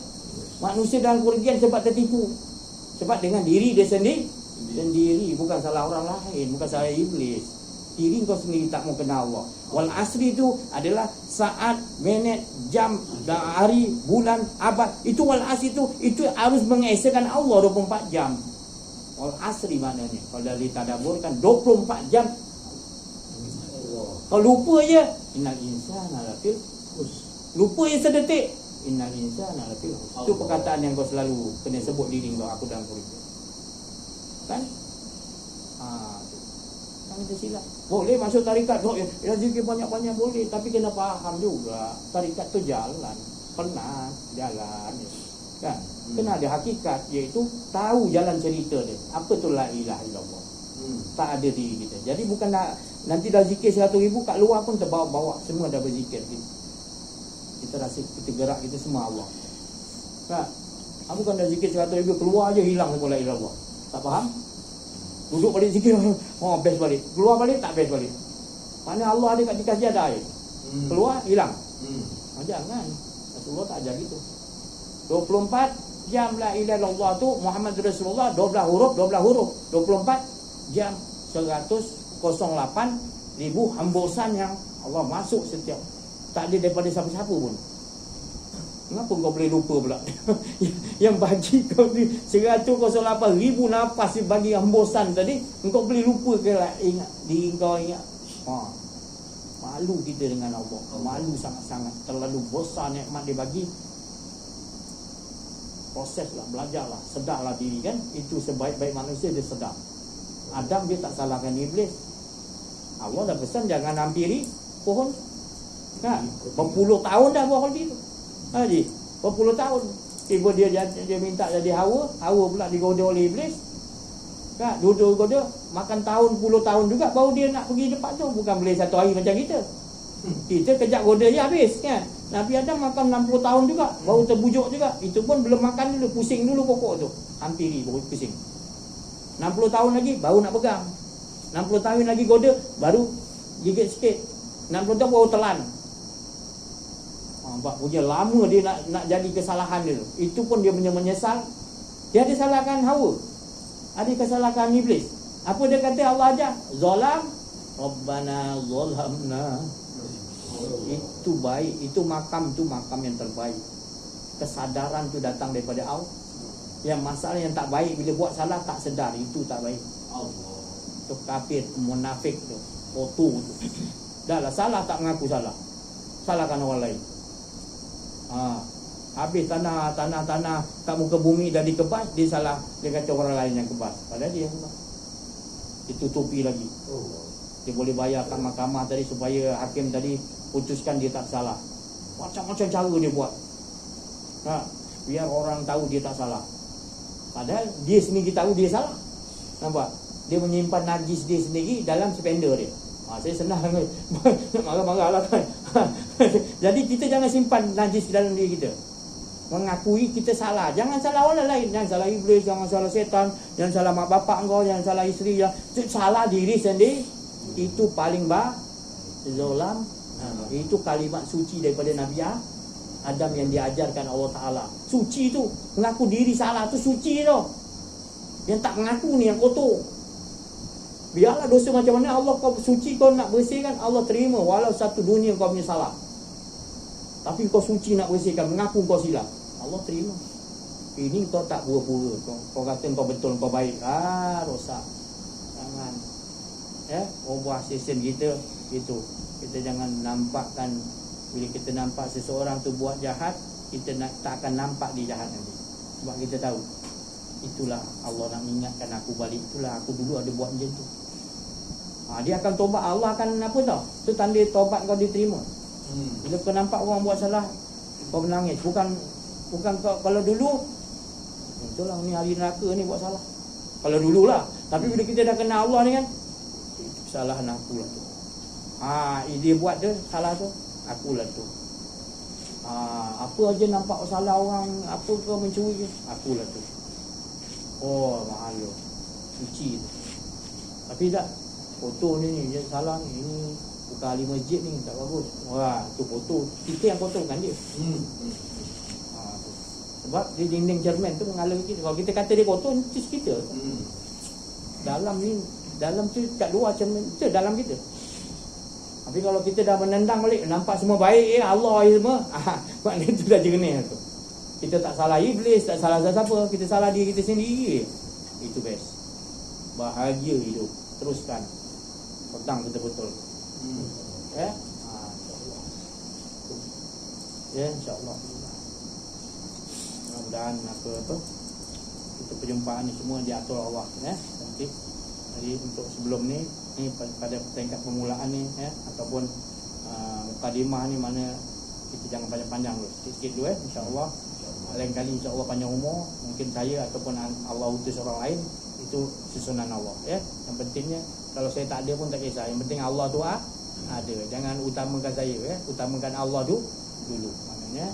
manusia dalam kerugian sebab tertipu. Sebab dengan diri dia sendiri, bukan salah orang lain, bukan salah iblis. Diri kau sendiri tak mau kenal Allah. Wal asri itu adalah saat, minit, jam, hari, bulan, abad. Itu wal asri itu harus mengesakan Allah 24 jam. Wal asri maknanya kalau dari tadabbur kan 24 jam. Kalau lupa je, innal insana lafil khusr. Lupa je sedetik, innal insana lafil khusr. Itu perkataan yang kau selalu kena sebut diri kau, aku dalam kurikulum. Kan? Jangan tersilap. Boleh masuk tarikat, rezeki banyak-banyak boleh, tapi kena faham juga. Tarikat tu jalan, pernah jalan, kan? Kena ada hakikat, iaitu tahu jalan cerita dia. Apa tu la ilaha illallah? Tak ada diri kita. Jadi bukan nak nanti dah zikir 100,000 kat luar pun terbawa-bawa, semua dah berzikir kita rasa kita gerak kita semua Allah. Kan? Aku kan dah zikir 100,000 keluar je hilang semua la ilaha illallah. Tak faham? Duduk balik zikir, best balik. Keluar balik, tak best balik. Mana Allah ada kat dikasih ada air. Keluar, hilang. Jangan. Rasulullah tak ajar gitu. 24 jam la ilaha illallah tu Muhammad Rasulullah 12 huruf 24 jam 108,000 hembusan yang Allah masuk setiap. Tak ada daripada siapa-siapa pun. Kenapa kau boleh lupa pula? Yang bagi kau ni 108,000 nafas bagi hembusan tadi, kau boleh lupa ke lah? Ingat diri kau ingat. Malu kita dengan Allah. Malu sangat-sangat. Terlalu besar nikmat dia bagi. Proseslah, belajarlah, sedarlah diri kan. Itu sebaik-baik manusia dia sedar. Adam dia tak salahkan iblis. Allah dah pesan jangan hampiri pohon. Kan? Berpuluh tahun dah pohon itu. Haji, berpuluh tahun. Tiba dia minta jadi Hawa pula digoda oleh iblis. Kan? Duduk-goda makan tahun, puluh tahun juga baru dia nak pergi tempat tu. Bukan boleh satu hari macam kita. Kita kejap goda je habis kan. Nabi Adam makan 60 tahun juga baru terbujuk juga. Itu pun belum makan dulu, pusing dulu pokok tu. Hampiri baru pusing. 60 tahun lagi baru nak pegang. 60 tahun lagi goda baru gigit sikit. 60 tahun baru telan. Nampak punya lama dia nak jadi kesalahan dia tu. Itu pun dia menyesal. Dia ada salahkan Hawa. Ada kesalahan iblis. Apa dia kata Allah ajar? Zalam Rabbana zalamna. Itu baik, itu makam yang terbaik. Kesadaran tu datang daripada Allah. Yang masalah yang tak baik bila buat salah tak sedar, itu tak baik. Allah. Tu kafir, munafik tu, kotor tu. Dah lah salah tak mengaku salah. Salahkan orang lain. Habis tanah kat muka bumi dah dikebas, dia salah, dia kata orang lain yang kebas. Padahal dia yang kebas. Ditutupi lagi. Dia boleh bayar kat mahkamah tadi supaya hakim tadi putuskan dia tak salah. Macam-macam cara dia buat. Biar orang tahu dia tak salah. Padahal dia sendiri tahu dia salah. Nampak? Dia menyimpan najis dia sendiri dalam spender dia. Saya senang marah-marah lah kan. Jadi kita jangan simpan najis dalam diri kita. Mengakui kita salah. Jangan salah orang lain. Jangan salah iblis, jangan salah setan, jangan salah mak bapak kau, jangan salah isteri. Salah diri sendiri. Itu paling zalam. Itu kalimat suci daripada Nabi Adam yang diajarkan Allah Ta'ala. Suci tu. Mengaku diri salah tu suci tu. Yang tak mengaku ni yang kotor. Biarlah dosa macam mana Allah kau suci, kau nak bersihkan, Allah terima walau satu dunia kau punya salah. Tapi kau suci nak bersihkan, mengaku kau silap, Allah terima. Ini kau tak pura-pura. Kau kata kau betul, kau baik. Rosak. Jangan. Ubah session kita itu. Kita jangan nampakkan. Bila kita nampak seseorang tu buat jahat, kita tak akan nampak dia jahat nanti. Sebab kita tahu itulah Allah nak ingatkan aku balik. Itulah aku dulu ada buat macam tu. Dia akan tobat. Allah akan apa tau? Itu tanda tobat kau diterima. Bila kau nampak orang buat salah, kau menangis. Bukan kau, kalau dulu itulah ni ahli neraka ni buat salah. Kalau dululah. Tapi bila kita dah kenal Allah ni kan, kesalahan aku lah tu. Dia buat tu salah tu, akulah tu. Apa aja nampak salah orang, apa ke mencuri ke, akulah tu. Oh, mahal suci tu. Tapi tak, foto ni dia salah ni, ini bukan ahli masjid ni, tak bagus. Wah, tu foto, kita yang foto bukan dia. Tu. Sebab dia dinding cermin tu menghalang kita. Kalau kita kata dia foto, itu kita. Dalam ni, dalam tu kat luar cermin, tu dalam kita. Tapi kalau kita dah menendang balik, nampak semua baik, Allah semua, maknanya tu dah jernih tu. Kita tak salah iblis, tak salah siapa, kita salah diri kita sendiri. Itu best. Bahagia hidup, teruskan. Petang betul-betul. Ya, insya-Allah. Ya, insya-Allah. Mudah-mudahan apa kita perjumpaan ni semua diatur Allah, ya. Nanti jadi untuk sebelum ni pada tingkat permulaan ni, ya, ataupun mukadimah ni, mana kita jangan panjang-panjang dulu, sikit-sikit dulu, insya-Allah. Lain kali insya-Allah panjang umur, mungkin saya ataupun Allah utus orang lain, itu susunan Allah, ya. Yang pentingnya kalau saya tak ada pun tak kisah, yang penting Allah tu ada. Jangan utamakan saya, ya. Utamakan Allah tu dulu. Maknanya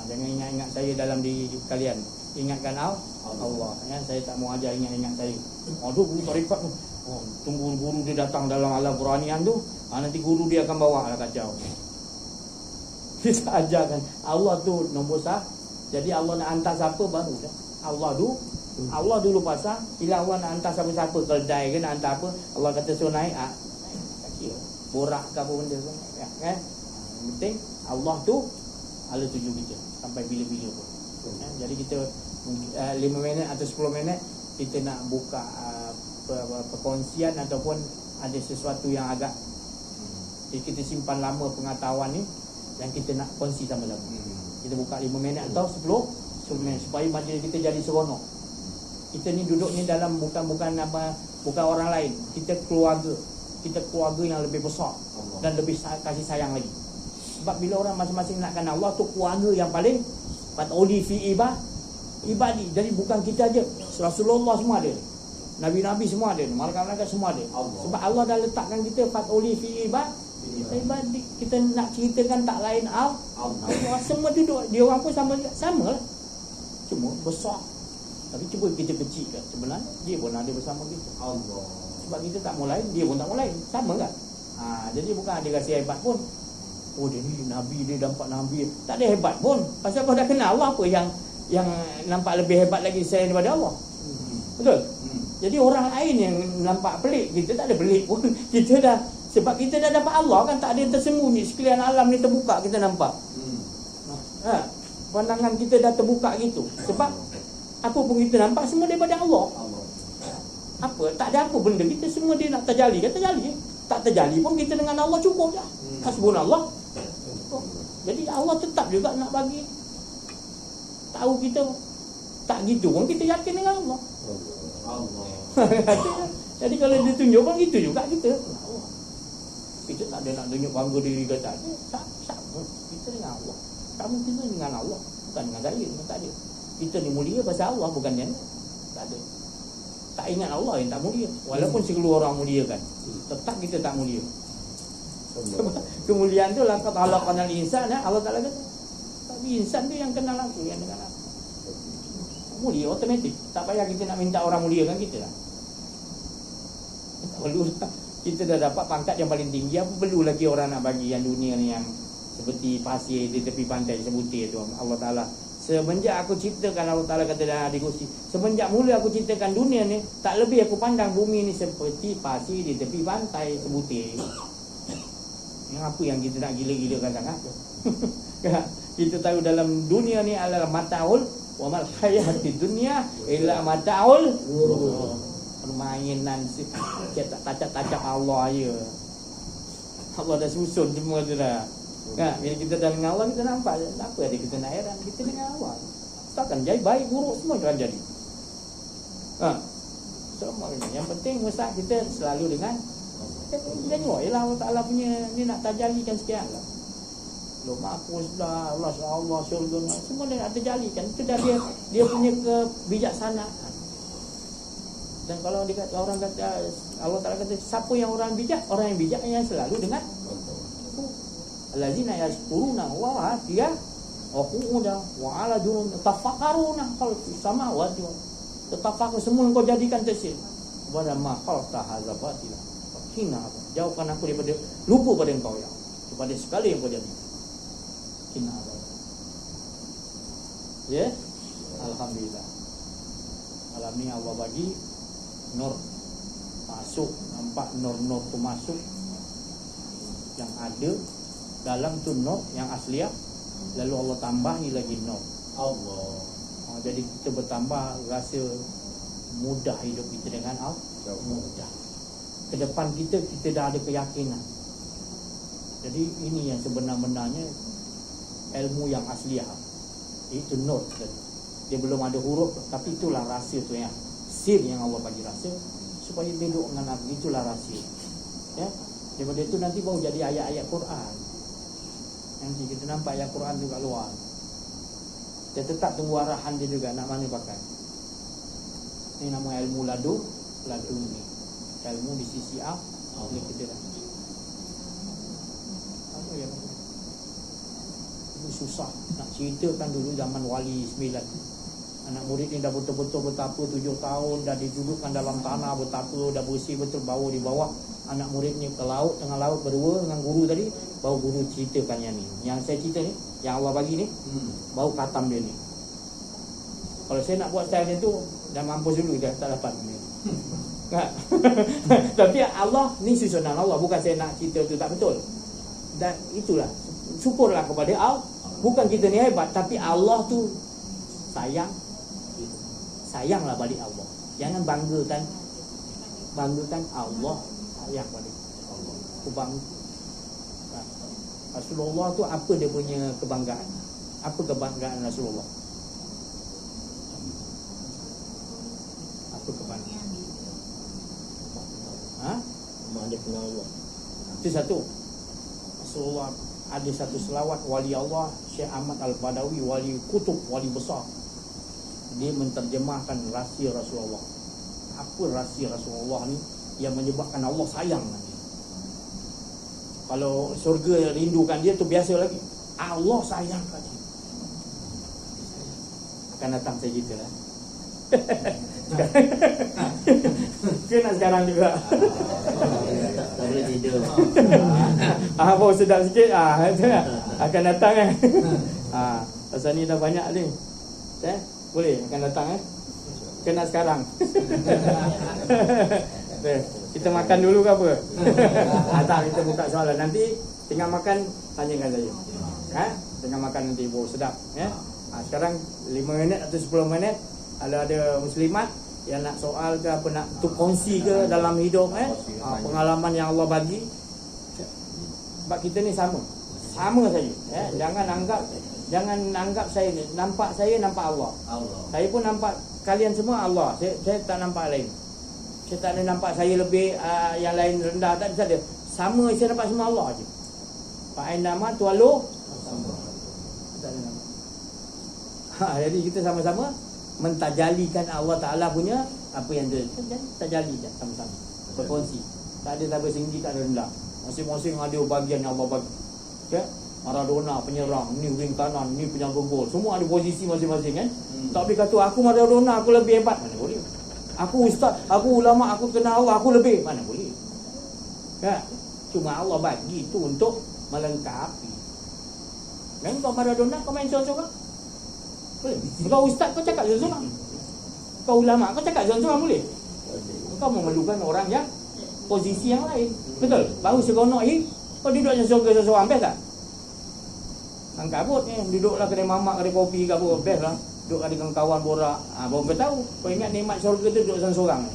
jangan ingat-ingat saya dalam diri kalian. Ingatkan Allah, ya. Saya tak mau ajar ingat-ingat saya. Aduh, guru tarekat tu. Oh, tunggu guru dia datang dalam alam Quranian tu, nanti guru dia akan bawa lah kacau. Kita ajarkan Allah tu nombor sah. Jadi Allah nak hantar siapa baru dah. Allah dulu pasang. Bila Allah nak hantar siapa-siapa, keldai ke nak hantar apa, Allah kata suruh naik, tak kira borak ke apa benda pun, ya, kan? Yang penting Allah tu Allah tuju kita sampai bila-bila pun, ya. Jadi kita 5 minit atau 10 minit kita nak buka perkongsian ataupun ada sesuatu yang agak kita simpan lama pengetahuan ni yang kita nak kongsi sama-sama. Kita buka 5 minit atau 10 minit supaya majlis kita jadi seronok. Kita ni duduk ni dalam bukan orang lain. Kita keluarga yang lebih besar dan lebih kasih sayang lagi. Sebab bila orang masing-masing nakkan Allah tu keluarga yang paling patuli fi ibadi. Jadi bukan kita aja, Rasulullah semua ada, Nabi-Nabi semua ada, malaikat-malaikat semua ada. Sebab Allah dah letakkan kita patuli fi ibadi. Kita nak ceritakan tak lain Allah. Semua duduk, dia orang pun sama lah. Cuma besar. Tapi cuba kita kecilkan, sebenarnya dia pun ada bersama kita. Allah. Sebab kita tak mau lain, dia pun tak mau lain. Sama kan? Jadi bukan ada rasa hebat pun. Oh, dia ni Nabi, dia nampak Nabi. Tak ada hebat pun. Pasal kau dah kenal Allah, apa yang nampak lebih hebat lagi saya daripada Allah. Betul? Jadi orang lain yang nampak pelik, kita tak ada pelik pun. Kita dah, sebab kita dah dapat Allah kan, tak ada yang tersembunyi. Sekalian alam ni terbuka, kita nampak. Pandangan kita dah terbuka gitu. Sebab apa pun kita nampak semua daripada Allah. Apa? Tak ada apa benda kita semua dia nak terjali kan, terjali. Tak terjali pun kita dengan Allah cukup dah. Hasbunallah. Jadi Allah tetap juga nak bagi tahu kita. Tak gitu pun kita yakin dengan Allah. Jadi kalau dia tunjuk pun gitu juga kita. Kita tak ada nak tunjuk bangga diri kita. Sama kita dengan Allah. Kamu kita dengan Allah, bukan dengan saya, tak ada. Kita ni mulia pasal Allah, bukan dia. Tak ada. Tak ingat Allah yang tak mulia. Walaupun sekeluar orang mulia kan, tetap kita tak mulia. Kemuliaan tu laqad khalaqnal insana, Allah Taala kata. Tapi insan tu yang kenal aku, yang dengan aku. Mulia automatik. Tak payah kita nak minta orang mulia kan kita lah. Tak perlu. Kita dah dapat pangkat yang paling tinggi, apa perlu lagi orang nak bagi yang dunia ni yang seperti pasir di tepi pantai sebutir tu. Allah Ta'ala, semenjak aku ciptakan, Allah Ta'ala kata dalam hadis kursi, semenjak mula aku ciptakan dunia ni, tak lebih aku pandang bumi ni seperti pasir di tepi pantai sebutir. Yang apa yang kita nak gila-gilakan sangat tu? Kita tahu dalam dunia ni adalah mataul wa mal hayatid dunya illa mataul. Permainan tacap-tacap Allah je. Allah dah susun semua tu dah. Kan, bila kita dah dengan Allah, kita nampak apa ada kita nak heran, kita dengan Allah. Takkan jadi baik buruk semua akan jadi. Semua ini. Yang penting mesti kita selalu dengan tengok ialah Allah Taala punya ni nak terjalikan sekian lah. Belum hapus dah Allah syurga semua dia nak terjalikan. Itu dah dia punya kebijaksanaan. Dan kalau orang kata Allah Taala kata siapa yang orang bijak? Orang yang bijak yang selalu dengan allazina yashkuruna wa Qu'udan wa 'ala junub tafakkaruna kal samawati wa tatafakkur semua kau jadikan tafsir. Wala ma khalaqta hadza batila. Kina jauhkan aku daripada lupa pada engkau ya. Kepada sekali yang kau jadi. Kina apa? Ya. Alhamdulillah. Malam ni Allah bagi nur masuk, nampak nur-nur tu masuk yang ada dalam tu nur yang asliah, lalu Allah tambahi lagi nur. Allah. Jadi kita bertambah rasa mudah hidup kita dengan Allah. Mudah. Ke depan kita dah ada keyakinan. Jadi ini yang sebenar-benarnya ilmu yang asliah. Itu nur. Dia belum ada huruf, tapi itulah rahsia tu yang sir yang Allah bagi rahsia supaya duduk dengan Nabi. Itulah rahsia. Ya. Daripada itu nanti baru jadi ayat-ayat Quran. Nanti kita nampak ayat Quran juga luar. Kita tetap tunggu arahan dia juga nak mana pakai. Ini nama ilmu laduni. Ilmu di sisi Allah kita dah. Apa ya? Itu susah nak ceritakan dulu zaman Wali 9. Anak murid ni dah betul-betul betapa 7 tahun dah didudukkan dalam tanah, betapa dah bersih betul bau di bawah. Anak murid ni ke laut, tengah laut berdua dengan guru tadi, baru guru ceritakan yang ni. Yang saya cerita ni, yang Allah bagi ni, baru khatam dia ni. Kalau saya nak buat style macam tu, dah mampus dulu dah tak dapat ni. Tapi Allah ni susunan Allah, bukan saya nak cerita tu tak betul. Dan itulah, syukurlah kepada Allah. Bukan kita ni hebat, tapi Allah tu sayanglah balik Allah. Jangan banggakan Allah, sayang balik Allah. Aku bangga. Rasulullah tu apa dia punya kebanggaan? Apa kebanggaan Rasulullah? Apa kebanggaan? Dia kenal Allah. Itu satu. Rasulullah ada satu selawat wali Allah, Syekh Ahmad Al-Badawi, wali kutub, wali besar. Dia menterjemahkan rahsia Rasulullah. Apa rahsia Rasulullah ni yang menyebabkan Allah sayang nanti? Kalau syurga rindukan dia tu biasa lagi. Allah sayang kat dia. Akan datang saya cerita lah. Kena sekarang juga. Tak boleh tidur. Baru sedap sikit. Akan datang kan. Pasal ni dah banyak ni. Boleh akan datang Kena sekarang. Kita makan dulu ke apa? Tak, kita buka soalan. Nanti tinggal makan, tanyakan saya. Tengah makan nanti baru sedap. Sekarang 5 minit atau 10 minit. Kalau ada muslimat yang nak soal ke apa, nak tu kongsi ke dalam hidup, pengalaman yang Allah bagi. Sebab kita ni sama saja. Jangan anggap saya ni nampak Allah. Saya pun nampak kalian semua Allah. Saya tak nampak lain. Saya tak ada nampak saya lebih yang lain rendah, tak ada. Sama, saya nampak semua Allah aje. Fa ainama tuallu tak ada nama. Jadi kita sama-sama mentajalikan Allah Taala punya apa yang dia tajali je sama-sama. Berkongsi. Tak ada siapa tinggi, tak ada rendah. Masing-masing ada bahagian yang Allah bagi. Okay? Maradona penyerang, ni wing kanan, ni penjaga gol. Semua ada posisi masing-masing kan. Tak boleh kata aku Maradona, aku lebih hebat. Mana boleh. Aku ustaz, aku ulama, aku kenal Allah, aku lebih. Mana boleh. Ya. Cuma Allah bagi itu untuk melengkapi. Dan kau Maradona, kau main seorang-seorang. Boleh. Kau ustaz, kau cakap seorang-seorang. Kau ulama, kau cakap seorang-seorang boleh. Kau memerlukan orang yang posisi yang lain. Betul. Baru seronok kau duduk macam seorang-seorang, best tak? Kabut ni, duduklah kedai mamak, kedai kopi ke apa, best lah. Duduk dengan kawan borak. Baru kau tahu. Kau ingat nikmat syurga tu duduk seorang-seorang.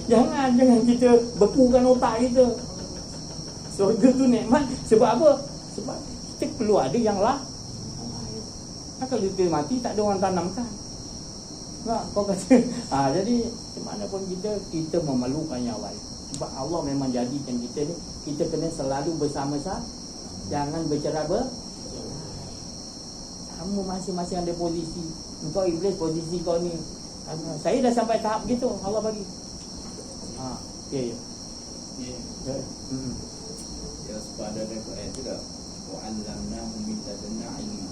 Jangan kita bekukan otak kita. Syurga tu nikmat sebab apa? Sebab kita perlu ada yang lah. Kalau kita mati tak ada orang tanamkan. Tak, kau kata. Jadi mana pun kita memerlukan yang lain. Sebab Allah memang jadikan kita ni, kita kena selalu bersama-sama. Jangan bercerai kamu masing-masing ada posisi. Engkau iblis, posisi kau ni. Saya dah sampai tahap gitu, Allah bagi. Ya. Yang sepadan dengan Quran tu dah wa 'allamnahu min ladunna 'ilma.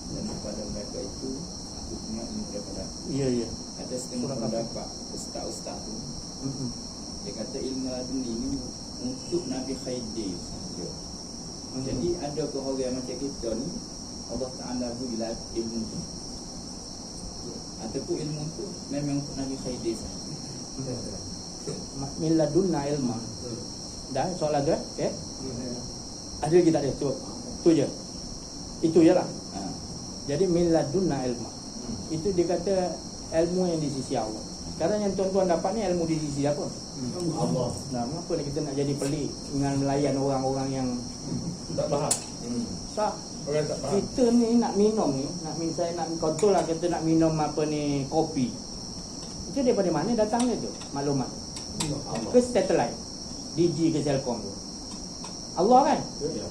Dan kepada mereka itu aku punya ilmu daripada aku. Ya, ya. Ada setengah Surah pendapat ustaz-ustaz tu, dia kata ilmu ladun ini untuk Nabi Khidir saja. Jadi ada ke orang yang macam kita ni, Allah Ta'ala berilah ilmu tu, ataupun ilmu tu memang untuk Nabi Khidir saja. Min ladunna ilma. Dah soalan tu okay? Ada lagi tak ada? Tu je. Itu je lah. Jadi min ladunna ilma. Itu dia kata ilmu yang di sisi Allah. Sekarang yang tuan-tuan dapat ni ilmu di sisi apa? Allah. Nah, kenapa ni kita nak jadi pelik dengan melayan orang-orang yang Tak faham. sah? Orang tak faham. Kita ni nak minum ni, saya nak contoh lah, kita nak minum apa ni, kopi. Itu daripada mana datangnya tu maklumat? Allah. Ke satellite, DG ke Celcom tu. Allah kan? Ya.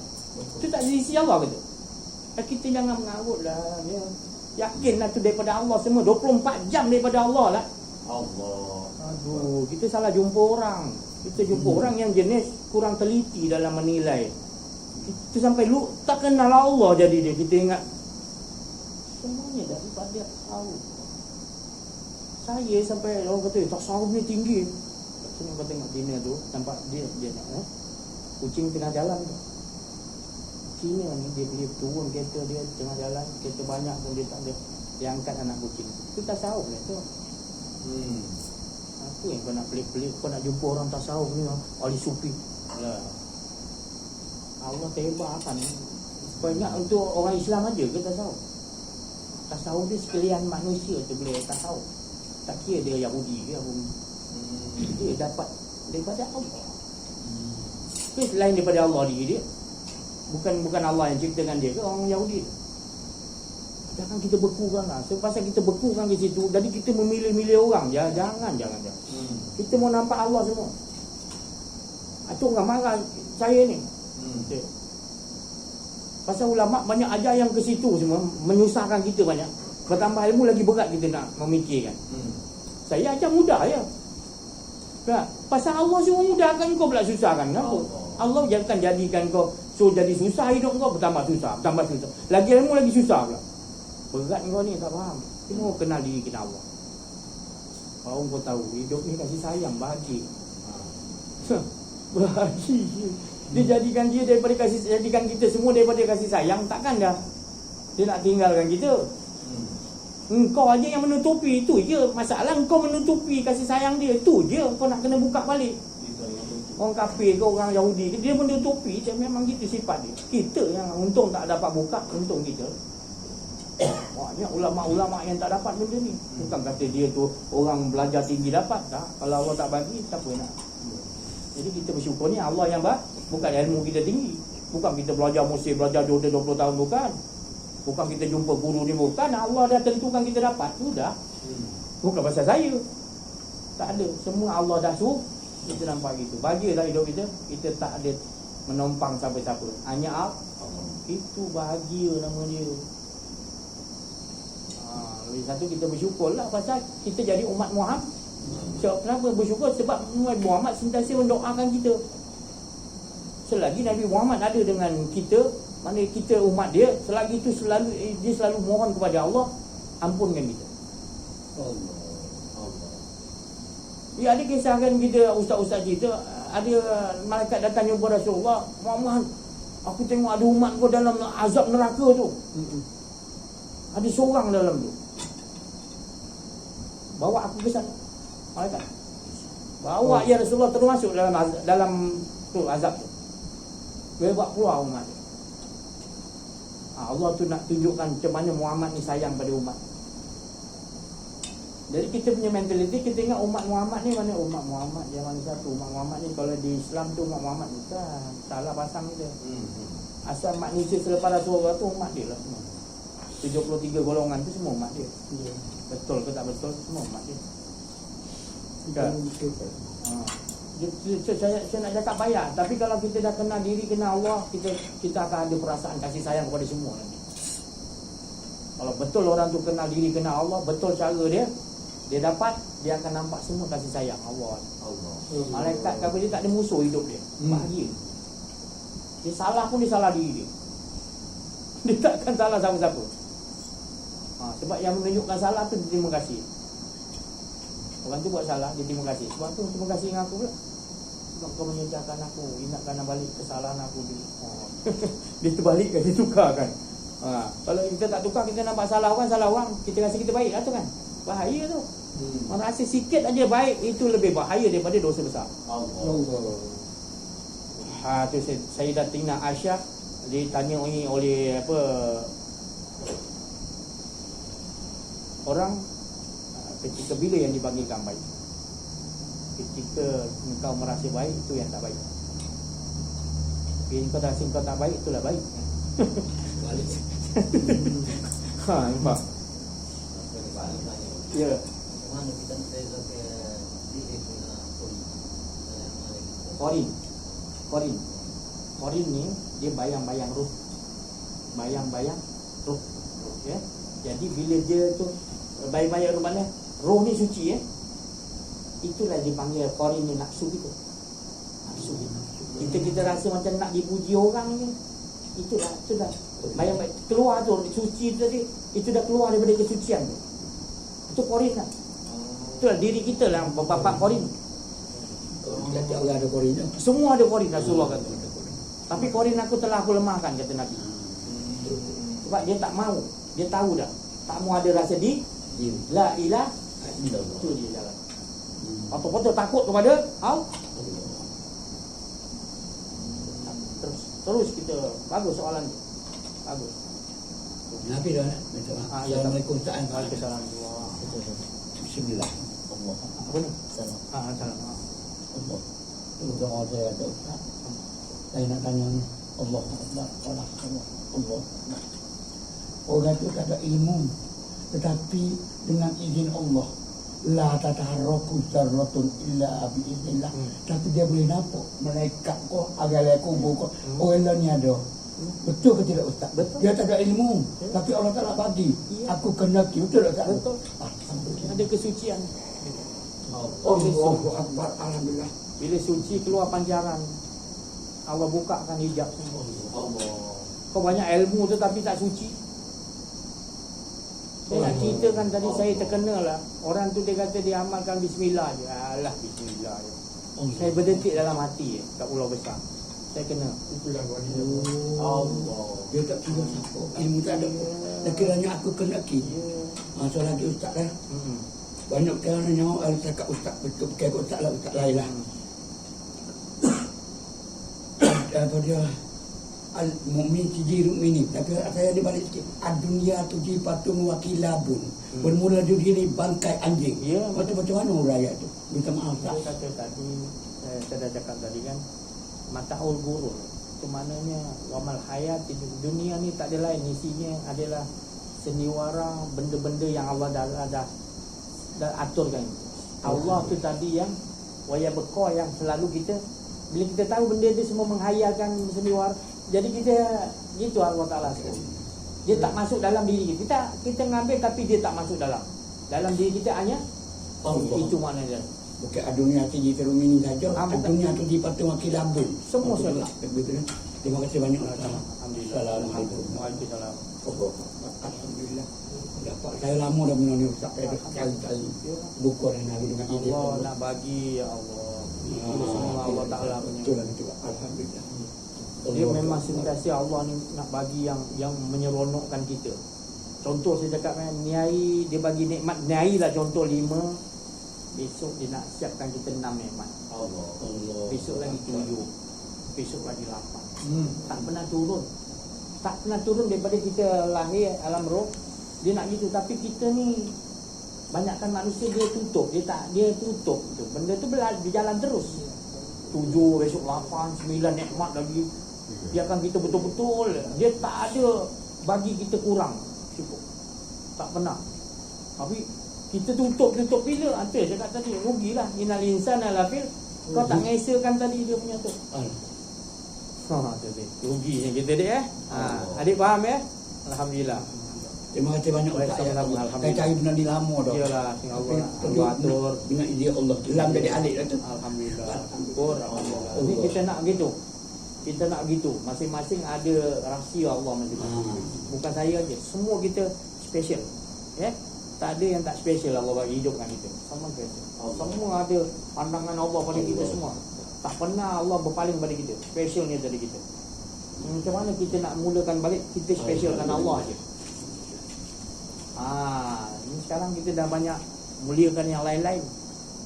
Itu tak di sisi Allah ke tu? Kita jangan mengarut lah ya. Yakinlah tu daripada Allah semua, 24 jam daripada Allah lah. Allah. Aduh, kita salah jumpa orang. Kita jumpa orang yang jenis kurang teliti dalam menilai. Kita sampai tak kenal Allah jadi dia. Kita ingat semuanya daripada Allah. Saya sampai orang kata tasawuf ni tinggi. Sini kau tengok Cina tu, nampak dia kucing tengah jalan tu. Cina ni dia boleh turun kereta dia tengah jalan, kereta banyak pun dia tak ada, dia angkat anak kucing. Itu tasawuf lah tu. Apa yang kau nak pelik-pelik, kau nak jumpa orang tasawuf ni, ahli sufi lah. Allah tebarkan. Kau ingat untuk orang Islam aja ke tasawuf? Tasawuf dia sekalian manusia tu boleh tasawuf. Tak kira dia Yahudi ke apa. Dia dapat daripada Allah. Itu selain daripada Allah dia. Bukan Allah yang ciptakan dia ke orang Yahudi. Jangan kita bekukan lah. Pasal kita bekukan ke situ, jadi kita memilih-milih orang. Jangan. Kita mau nampak Allah semua. Itu orang marah saya ni. Pasal ulama banyak ajar yang ke situ semua, menyusahkan kita banyak. Bertambah ilmu lagi berat kita nak memikirkan. Saya ajar mudah ya. Tak? Pasal Allah semua mudahkan, kau pula susahkan. Kenapa? Allah jangan jadikan kau jadi susah hidup kau, bertambah susah. Lagi ilmu lagi susah pula. Berat kau ni tak faham. Kau kenal diri kita Allah. Kalau kau tahu hidup ni kasih sayang, bahagia. Bahagia. Dia jadikan kita semua daripada kasih sayang, takkan dah dia nak tinggalkan kita. Engkau aja yang menutupi, itu je masalah. Engkau menutupi kasih sayang dia, itu je kau nak kena buka balik. Orang kafir ke orang Yahudi, dia menutupi, memang gitu sifat dia. Kita yang untung tak dapat buka, untung kita. Banyak ulama-ulama yang tak dapat benda ni. Bukan kata dia tu orang belajar tinggi dapat, tak. Kalau Allah tak bagi, siapa nak. Jadi kita bersyukur ni Allah yang bukan ilmu kita tinggi. Bukan kita belajar Mesir, belajar Jordan 20 tahun, bukan. Bukan kita jumpa guru ni, bukan. Allah dah tentukan kita dapat, sudah. Bukan pasal saya. Tak ada, semua Allah dah suruh. Kita nampak gitu. Bahagialah hidup kita. Kita tak ada menompang siapa-siapa, hanya Allah. Itu bahagia nama dia. Lebih satu kita bersyukur lah pasal kita jadi umat Muhammad. Kenapa bersyukur? Sebab Muhammad sentiasa mendoakan kita. Selagi Nabi Muhammad ada dengan kita, mana kita umat dia, selagi itu dia selalu mohon kepada Allah, ampunkan kita. Allah. Ya, ada kisah kan kita, ustaz-ustaz kita, ada malaikat datang jumpa Rasulullah, Muhammad, aku tengok ada umat kau dalam azab neraka tu. Ada seorang dalam tu. Bawa aku ke sana. Malaikat bawa ya Rasulullah, terus masuk dalam tu azab tu. Dia bawa keluar umat. Allah tu nak tunjukkan macam mana Muhammad ni sayang pada umat. Jadi kita punya mentaliti, kita ingat umat Muhammad ni mana umat Muhammad yang mana satu. Umat Muhammad ni kalau di Islam tu umat Muhammad, bukan. Salah pasang kita. Asal manusia selepas Rasulullah tu umat dia lah semua. 73 golongan tu semua umat dia. Betul ke tak betul, semua umat dia. Saya nak cakap payah. Tapi kalau kita dah kenal diri, kenal Allah, kita akan ada perasaan kasih sayang kepada semua nanti. Kalau betul orang tu kenal diri, kenal Allah, betul cara dia dapat, dia akan nampak semua kasih sayang Allah. Malaikat kata dia tak ada musuh hidup dia. Bahagia. Dia salah pun dia salah diri dia. Dia takkan salah siapa-siapa. Sebab yang menunjukkan salah tu dia terima kasih. Orang tu buat salah, dia terima kasih. Sebab tu terima kasih dengan aku pula. Sebab kau menyejahkan aku, ingatkan balik kesalahan aku dulu. Dia terbalikkan, dia tukarkan. Kalau kita tak tukar, kita nampak salah orang, kita rasa kita baik lah tu kan. Bahaya tu. Orang rasa sikit aja baik, itu lebih bahaya daripada dosa besar. Tu Sayyidatina Aisyah ditanya oleh orang, ketika bila yang dipanggilkan baik? Ketika engkau merasa baik, itu yang tak baik. Bila engkau rasa engkau tak baik, itulah baik. Nampak? Ya. Mana kita nak beza ke diri punya Qarin ni dia bayang-bayang roh. Ya. Jadi bila dia tu bayang-bayang roh mana? Roh ni suci ya. Itulah dipanggil qarin ni, nafsu kita. Kita rasa macam nak dipuji orang ni. Itulah bayang-bayang keluar tu suci tu tadi, itu dah keluar daripada kesucian tu. Itu qarin lah. Itulah diri kita lah bapak qarin. Jadi orang ada korinnya. Semua ada qarin, Rasulullah kata. Tapi qarin aku telah aku lemahkan, kata Nabi. Sebab dia tak mau, dia tahu dah. Tak mau ada rasa di la ilaha illallah. Itu dia jalan. Apa-apa takut kepada Allah. Terus kita bagus soalan ni. Bagus. Nabi dah nak. Assalamualaikum Waalaikumsalam. Bismillah. Allah. Apa ni? Salam. Salam. Allah. Itu doa saya ada Ustaz. Saya nak tanya ni. Allah Akbar. Allah. Orang tu tak ada ilmu, tetapi dengan izin Allah, la tataharraku zarratun illa biiznillah. Tapi dia boleh nampak malaikat kau, agalai kubur kau. Orang lain ni ada. Betul ke tidak Ustaz? Betul. Dia tak ada ilmu, tapi Allah Taala bagi. Aku kena betul tak Ustaz? Betul. Alhamdulillah. Ada kesucian. Allahu Akbar. Alhamdulillah. Bila suci keluar pancaran, Allah bukakan hijab semua. Kau banyak ilmu tu tapi tak suci. Saya nak ceritakan tadi, saya terkena lah. Orang tu dia kata dia amalkan bismillah je. Alah bismillah je. Saya berdetik dalam hati kat Pulau Besar. Saya kena. Itulah wali Allah. Dia tak kira siapa. Ilmu tak ada. Sekiranya aku kena ki. Masa lagi Ustaz lah. Banyak orang nyawa orang cakap Ustaz betul. Bukan Ustaz lah, Ustaz lain lah. Apa dia? Al-mu'min sijiru mini. Tapi saya di balik sikit. Ad-dunia tujipatun wakilabun. Bermula dunia ni bangkai anjing. Ya, Macam mana uraya tu? Minta maaf tak? Saya kata tadi, saya dah cakap tadi kan, mataul gurur. Itu maknanya wamal hayat di dunia ni tak ada lain, isinya adalah sendiwara, benda-benda yang Allah dah aturkan. Allah tu tadi yang waya bekor, yang selalu kita, bila kita tahu benda tu semua menghayalkan sendiwara, jadi kita gitu Allah Taala. Dia tak masuk dalam diri kita. Kita ngambil tapi dia tak masuk dalam diri kita, hanya Allah. itu maknanya. Bukan dunia sijiru mini saja. bukan. Dunia tujipatun wakilabun. Semua salah. Terima kasih banyak. Alhamdulillah. Assalamualaikum. Waalaikumsalam. Alhamdulillah. Dapat saya lama dah menoni Ustaz. Saya dah kali-kali buku dan Nabi dengan ide Allah nak bagi, ya Allah. Itu semua Allah Taala punya. Itulah itu. Alhamdulillah. Dia memang sentiasa Allah ni nak bagi yang menyeronokkan kita. Contoh saya cakap kan, niai dia bagi nikmat, niai lah contoh 5. Besok dia nak siapkan kita 6 nikmat. Allah. Besok lagi 7. Besok lagi 8. Tak pernah turun. Tak pernah turun daripada kita lahir alam roh. Dia nak gitu, tapi kita ni banyakkan manusia dia tutup, dia tutup tu. Benda tu berjalan terus. 7, besok 8, 9 nikmat lagi. Biarkan kita betul-betul. Dia tak ada bagi kita kurang. Cukup. Tak pernah. Tapi kita tutup bila? Saya cakap tadi, rugilah. Innal insana lafil. Kau tak ngesakan tadi dia punya tu. Ruginya kita dek adik faham ya? Alhamdulillah. Terima kasih banyak Baik, Ustaz. sama-sama. Saya cari benda ni lama dah. Iyalah, Allah atur. Dengan ide Allah. Dalam jadi alik dah tu. Alhamdulillah. Syukur Allah. Ini kita nak gitu. Kita nak gitu. Masing-masing ada rahsia Allah masing-masing. Bukan saya aja, semua kita special. Ya. Tak ada yang tak special Allah bagi hidup kan kita. Sama special. Semua ada pandangan Allah pada kita semua. Tak pernah Allah berpaling pada kita. Specialnya dari kita. Macam mana kita nak mulakan balik, kita specialkan Allah aja. Ini sekarang kita dah banyak muliakan yang lain-lain.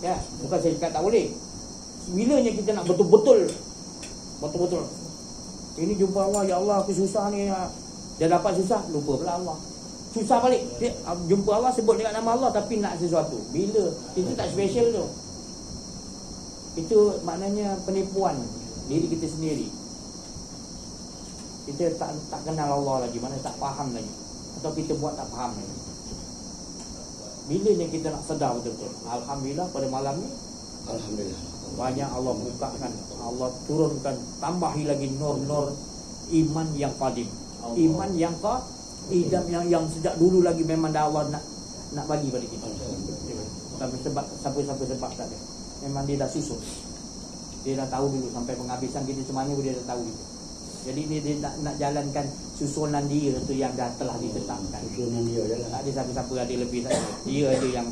Ya, bukan saya cakap tak boleh. Bilanya kita nak betul-betul. Ini jumpa Allah, ya Allah aku susah ni. Dia dapat susah, lupa pula Allah. Susah balik. Dia jumpa Allah, sebut dekat nama Allah tapi nak sesuatu. Bila kita tak special tu. Itu maknanya penipuan diri kita sendiri. Kita tak kenal Allah lagi, mana tak faham lagi. Atau kita buat tak faham lagi. Bila yang kita nak sedar betul-betul. Alhamdulillah pada malam ni, Alhamdulillah. banyak Allah bukakan, Allah turunkan, tambahi lagi nur-nur iman yang qadim. Iman yang idam yang sejak dulu lagi memang dah Allah nak bagi pada kita. Tapi sebab siapa-siapa tak ada. Memang dia dah susun. Dia dah tahu dulu sampai penghabisan kita macam mana dia dah tahu gitu. Jadi dia nak jalankan susunan dia tu yang dah telah ditetapkan. Susunan dia je lah. Tak ada siapa-siapa ada lebih tak ada. Dia ada yang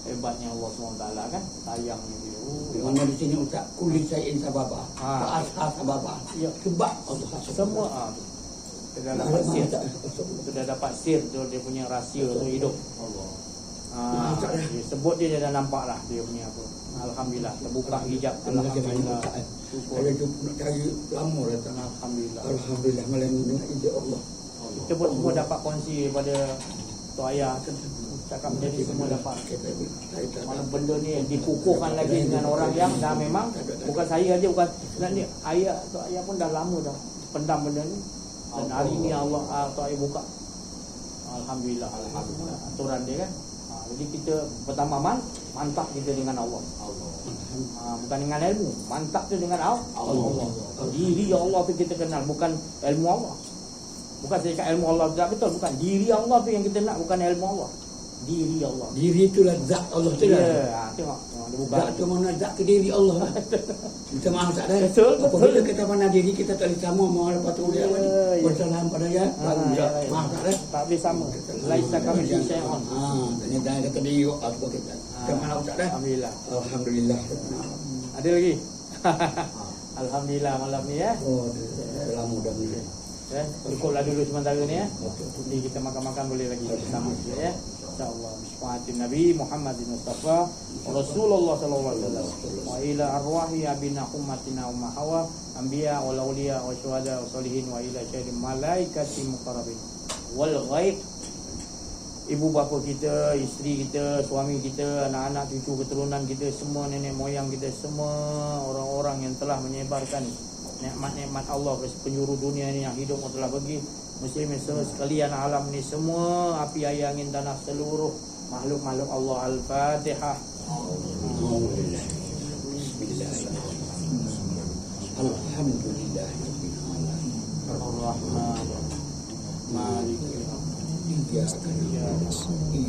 hebatnya Allah SWT kan. Sayangnya dia. Mana di sini Ustaz, kulli syai'in sababa. Ah. Asal sababa. Ya. Sebab Allah. Semua kita dah dapat sir. Sudah dapat sir tu dia punya rahsia tu hidup. Dia sebut dia dah nampak lah dia punya apa. Alhamdulillah terbuka hijab. Alhamdulillah. Saya jumpa nak cari lama datang. Alhamdulillah. Alhamdulillah malam ni dengan izin Allah. Kita pun semua dapat kongsi daripada Tok Ayah. Cakap jadi semua dapat. Mana benda ni dikukuhkan lagi dengan orang yang dah memang bukan saya aja, bukan sebenarnya ayah Tok Ayah pun dah lama dah pendam benda ni. Dan hari ni Allah Tok Ayah buka. Alhamdulillah. Alhamdulillah. Aturan dia kan. Jadi kita pertama mantap kita dengan Allah. Bukan dengan ilmu. Mantap tu dengan Allah. Diri Allah tu kita kenal, bukan ilmu Allah. Bukan saya cakap ilmu Allah tak betul, bukan. Diri Allah tu yang kita nak, bukan ilmu Allah. Diri Allah. Diri itulah zat Allah tu lah. Ya, tengok. Dia buka. Zat tu mana zat ke diri Allah lah. Kita maaf tak ada. Betul. Apabila kita pandang diri kita tak boleh sama mau lepas tu dia apa ni. Bersalam pada dia. Maaf tak ada. Tak boleh sama. Laisa kami syai'un. Ternyata kata dia apa kita. Kita maaf tak ada. Alhamdulillah. Alhamdulillah. Ada lagi? Alhamdulillah malam ni ya. Oh, dalam mudah ni. Cukuplah dulu sementara ni ya. Nanti kita makan-makan boleh lagi bersama ya. InsyaAllah bismillahirrahmanirrahim. Nabi Muhammadin Mustafa Rasulullah sallallahu alaihi wasallam wa ila arwahi abina ummatina umma hawa anbiya wal awliya wa syuhada wa salihin wa ila syahidin malaikati muqarrabin wal ghaib. Ibu bapa kita, isteri kita, suami kita, anak-anak, cucu keturunan kita, semua nenek moyang kita, semua orang-orang yang telah menyebarkan nikmat-nikmat Allah ke penjuru dunia ni yang hidup telah bagi muslimin sekalian alam ni semua, api air angin tanah seluruh makhluk-makhluk Allah. Al-Fatihah. Alhamdulillah. Ar-Rahman Malik. Iyyaka na'budu